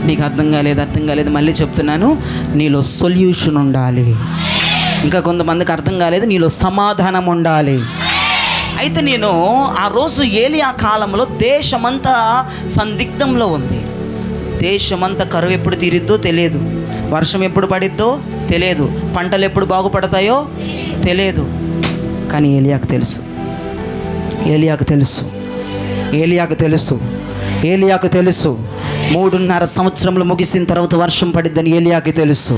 నీకు అర్థం కాలేదు, మళ్ళీ చెప్తున్నాను, నీలో సొల్యూషన్ ఉండాలి. ఇంకా కొంతమందికి అర్థం కాలేదు, నీలో సమాధానం ఉండాలి. అయితే నేను ఆ రోజు ఏలియా కాలంలో దేశమంతా సందిగ్ధంలో ఉంది. దేశమంతా కరువు ఎప్పుడు తీరిద్దో తెలియదు, వర్షం ఎప్పుడు పడిద్దో తెలియదు, పంటలు ఎప్పుడు బాగుపడతాయో తెలియదు. కానీ ఏలియాకు తెలుసు. 3.5 సంవత్సరములు ముగిసిన తర్వాత వర్షం పడిద్దని ఏలియాకి తెలుసు.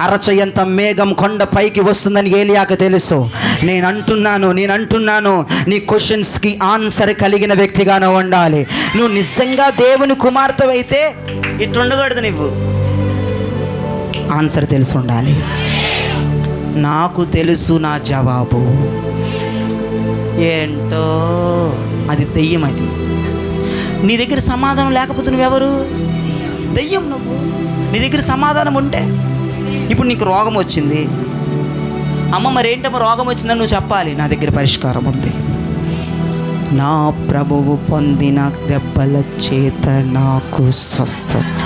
అరచయంత మేఘం కొండ పైకి వస్తుందని ఏలియాకి తెలుసు. నేను అంటున్నాను నీ క్వశ్చన్స్కి ఆన్సర్ కలిగిన వ్యక్తిగానే ఉండాలి. నువ్వు నిజంగా దేవుని కుమార్తె అయితే ఇట్లా ఉండకూడదు. నువ్వు ఆన్సర్ తెలిసి ఉండాలి. నాకు తెలుసు నా జవాబు ఏంటో, అది దెయ్యం. అది నీ దగ్గర సమాధానం లేకపోతే నువ్వెవరు? దెయ్యం నువ్వు. నీ దగ్గర సమాధానం ఉంటే, ఇప్పుడు నీకు రోగం వచ్చింది, అమ్మ మరేంటమ్మా రోగం వచ్చిందని నువ్వు చెప్పాలి, నా దగ్గర పరిష్కారం ఉంది. నా ప్రభువు పొందిన దెబ్బల చేత నాకు స్వస్థత.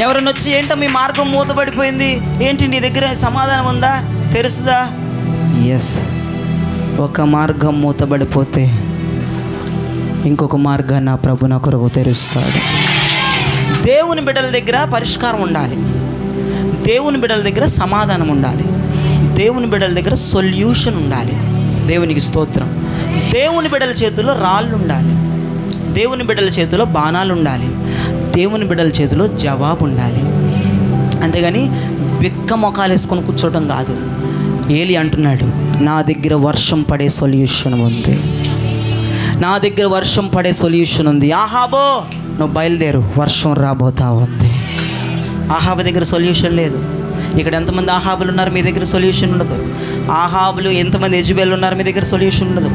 ఎవరైనా వచ్చి ఏంటో మీ మార్గం మూతపడిపోయింది, ఏంటి నీ దగ్గర సమాధానం ఉందా, తెలుసుదా? ఎస్. ఒక మార్గం మూతబడిపోతే ఇంకొక మార్గాన్ని నా ప్రభు నా కొరకు తెరుస్తాడు. దేవుని బిడ్డల దగ్గర పరిష్కారం ఉండాలి. దేవుని బిడ్డల దగ్గర సమాధానం ఉండాలి. దేవుని బిడ్డల దగ్గర సొల్యూషన్ ఉండాలి. దేవునికి స్తోత్రం. దేవుని బిడ్డల చేతుల్లో రాళ్ళు ఉండాలి. దేవుని బిడ్డల చేతిలో బాణాలు ఉండాలి. దేవుని బిడ్డల చేతిలో జవాబు ఉండాలి. అంతేగాని బిక్క మొఖాలు వేసుకొని కూర్చోవడం కాదు. ఏలి అంటున్నాడు, నా దగ్గర వర్షం పడే సొల్యూషన్ ఉంది. నా దగ్గర వర్షం పడే సొల్యూషన్ ఉంది. ఆహాబో నువ్వు బయలుదేరు, వర్షం రాబోతా ఉంది. ఆహాబు దగ్గర సొల్యూషన్ లేదు. ఇక్కడ ఎంతమంది ఆహాబులు ఉన్నారు, మీ దగ్గర సొల్యూషన్ ఉండదు. ఆహాబులు ఎంతమంది యెజబెల్ ఉన్నారు, మీ దగ్గర సొల్యూషన్ ఉండదు.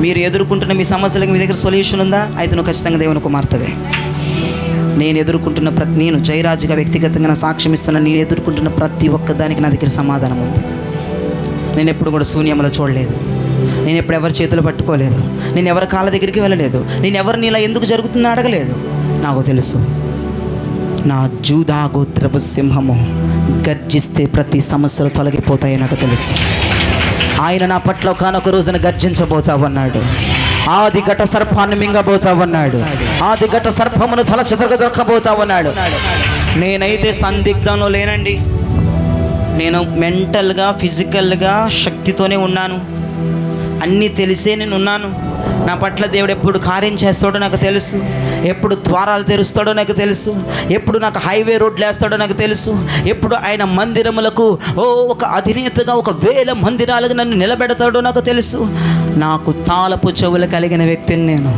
మీరు ఎదుర్కొంటున్న మీ సమస్యలకు మీ దగ్గర సొల్యూషన్ ఉందా? అయితే నువ్వు ఖచ్చితంగా దేవుని కుమార్తెవే. నేను జయరాజుగా వ్యక్తిగతంగా నా సాక్ష్యం ఇస్తున్నా, నేను ఎదుర్కొంటున్న ప్రతి ఒక్కదానికి నా దగ్గర సమాధానం ఉంది. నేను ఎప్పుడు కూడా శూన్యంలో చూడలేదు. నేను ఎప్పుడు ఎవరి చేతులు పట్టుకోలేదు. నేను ఎవరి కాళ్ళ దగ్గరికి వెళ్ళలేదు. నేను ఎవరిని ఇలా ఎందుకు జరుగుతుందో అడగలేదు. నాకు తెలుసు, నా జూదా గోత్రపు సింహము గర్జిస్తే ప్రతి సమస్యలు తొలగిపోతాయి నాకు తెలుసు. ఆయన నా పట్ల ఒకనొక రోజున గర్జించబోతా ఉన్నాడు. ఆది ఘట సర్పాన్ని మింగబోతా ఉన్నాడు. ఆది ఘట సర్పమును తల చెదరగదొక్కబోతా ఉన్నాడు. నేనైతే సందిగ్ధంలో లేనండి. నేను మెంటల్గా ఫిజికల్గా శక్తితోనే ఉన్నాను. అన్నీ తెలిసే నేను ఉన్నాను. నా పట్ల దేవుడు ఎప్పుడు కార్యం చేస్తాడో నాకు తెలుసు. ఎప్పుడు ద్వారాలు తెరుస్తాడో నాకు తెలుసు. ఎప్పుడు నాకు హైవే రోడ్లు వేస్తాడో నాకు తెలుసు. ఎప్పుడు ఆయన మందిరములకు ఒక అధినేతగా 1000 మందిరాలకు నన్ను నిలబెడతాడో నాకు తెలుసు. నాకు తాళపు చెవులు కలిగిన వ్యక్తిని నేను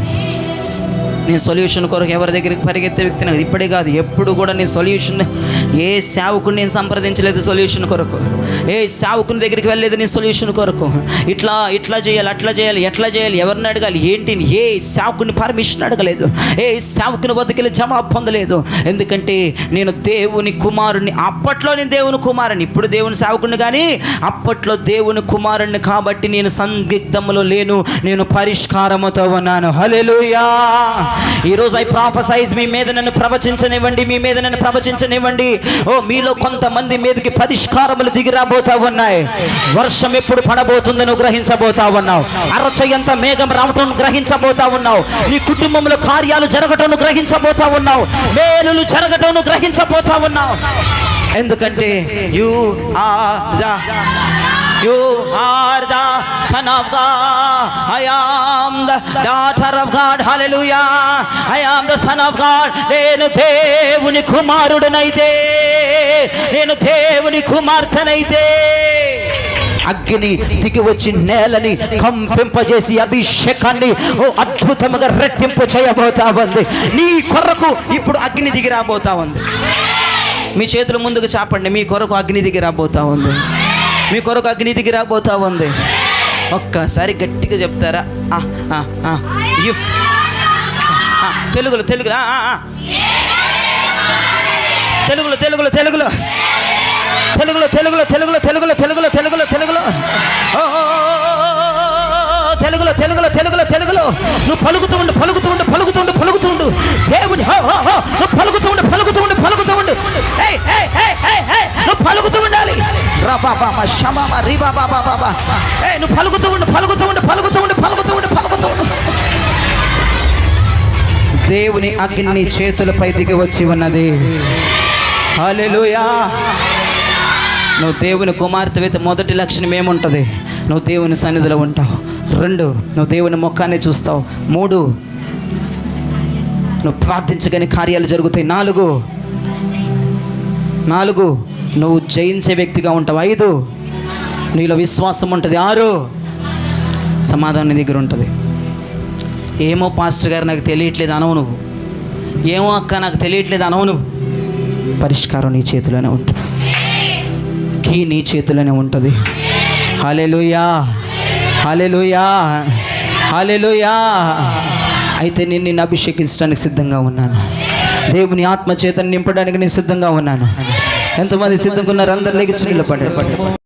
సొల్యూషన్ కొరకు ఎవరి దగ్గరికి పరిగెత్తే వ్యక్తిని కాదు. ఇప్పుడే కాదు, ఎప్పుడు కూడా నేను సొల్యూషన్ ఏ సేవకుని నేను సంప్రదించలేదు. సొల్యూషన్ కొరకు ఏ సేవకుని దగ్గరికి వెళ్ళలేదు. నేను సొల్యూషన్ కొరకు ఇట్లా చేయాలి, అట్లా చేయాలి, ఎట్లా చేయాలి, ఎవరిని అడగాలి, ఏంటి, ఏ సేవకుని పర్మిషన్ అడగలేదు. ఏ సేవకుని వద్దకెళ్ళి జవాబు పొందలేదు. ఎందుకంటే నేను దేవుని కుమారుని. అప్పట్లో నేను దేవుని కుమారుని, ఇప్పుడు దేవుని సేవకుని, కానీ అప్పట్లో దేవుని కుమారుని. కాబట్టి నేను సందిగ్ధంలో లేను, నేను పరిష్కారముతో ఉన్నాను. హల్లెలూయా. ఈరోజు ఐ ప్రాఫెసైజ్, మీ మీద నన్ను ప్రవచించనివ్వండి, మీ మీద నన్ను ప్రవచించనివ్వండి. ఓ మీలో కొంతమంది మీదకి పరిష్కారములు దిగి రాబోతా ఉన్నాయి. వర్షం ఎప్పుడు పడబోతుందో నువ్వు గ్రహించబోతా ఉన్నావు. అరచయంత మేఘం రావటం గ్రహించబోతా ఉన్నావు. నీ కుటుంబంలో కార్యాలు జరగటం గ్రహించబోతా ఉన్నావు. మేలులు జరగటం గ్రహించబోతా ఉన్నావు. ఎందుకంటే you are the son of God. I am the daughter of God. Hallelujah. I am the son of God. నేను దేవుని కుమారుడనైతే, నేను దేవుని కుమార్తెనైతే, అగ్ని దిగి వచ్చి నేలని కంపింపజేసి అభిషేకాన్ని ఓ అద్భుతముగా రెట్టింపు చేయబోతా ఉంది. నీ కొరకు ఇప్పుడు అగ్ని దిగి రాబోతా ఉంది. మీ చేతులు ముందుకు చాపండి. మీ కొరకు అగ్ని దిగి రాబోతా ఉంది. మీ కొరకు అగ్ని దిగి రాబోతా ఉంది. ఒక్కసారి గట్టిగా చెప్తారా? తెలుగులో తెలుగులో తెలుగులో తెలుగులో తెలుగులో తెలుగులో తెలుగులో తెలుగులో తెలుగులో తెలుగులో తెలుగులో తెలుగులో తెలుగులో తెలుగులో తెలుగులో తెలుగులో నువ్వు పలుకుతూ ఉండు, పలుకుతూ ఉండు, పలుకుతూ ఉండు, పలుకుతూ ఉండు. దేవుని నువ్వు పలుకుతూ ఉండు, పలుకుతూ ఉండు, పలుకుతూ ఉండు. నువ్వు పలుకుతూ ఉండాలి. నువ్వు పలుకుతూ ఉండు, పలుకుతూ ఉండు, పలుకుతూ ఉండు, పలుకుతూ ఉండు, పలుకుతూ ఉండు. దేవుని అగ్ని చేతులపై దిగి వచ్చి ఉన్నది. హల్లెలూయా. నువ్వు దేవుని కుమార్తెవైతే మొదటి లక్షణం ఏముంటుంది? నువ్వు దేవుని సన్నిధిలో ఉంటావు. 2, నువ్వు దేవుని ముఖాన్ని చూస్తావు. 3, నువ్వు ప్రార్థించగానే కార్యాలు జరుగుతాయి. 4, నువ్వు జయించే వ్యక్తిగా ఉంటావు. 5, నీలో విశ్వాసం ఉంటుంది. 6, సమాధానం దగ్గర ఉంటుంది. ఏమో పాస్టర్ గారు నాకు తెలియట్లేదు అనవు నువ్వు. ఏమో అక్క నాకు తెలియట్లేదు అనవు నువ్వు. పరిష్కారం నీ చేతిలోనే ఉంటుంది. కీ నీ చేతిలోనే ఉంటుంది. హల్లెలూయా, హల్లెలూయా, హల్లెలూయా. అయితే నేను నిన్ను అభిషేకించడానికి సిద్ధంగా ఉన్నాను. దేవుని ఆత్మ చేతను నింపడానికి నేను సిద్ధంగా ఉన్నాను. ఎంతమంది సిద్ధంగా ఉన్నారు? అందరు లేచి నిలబడండి.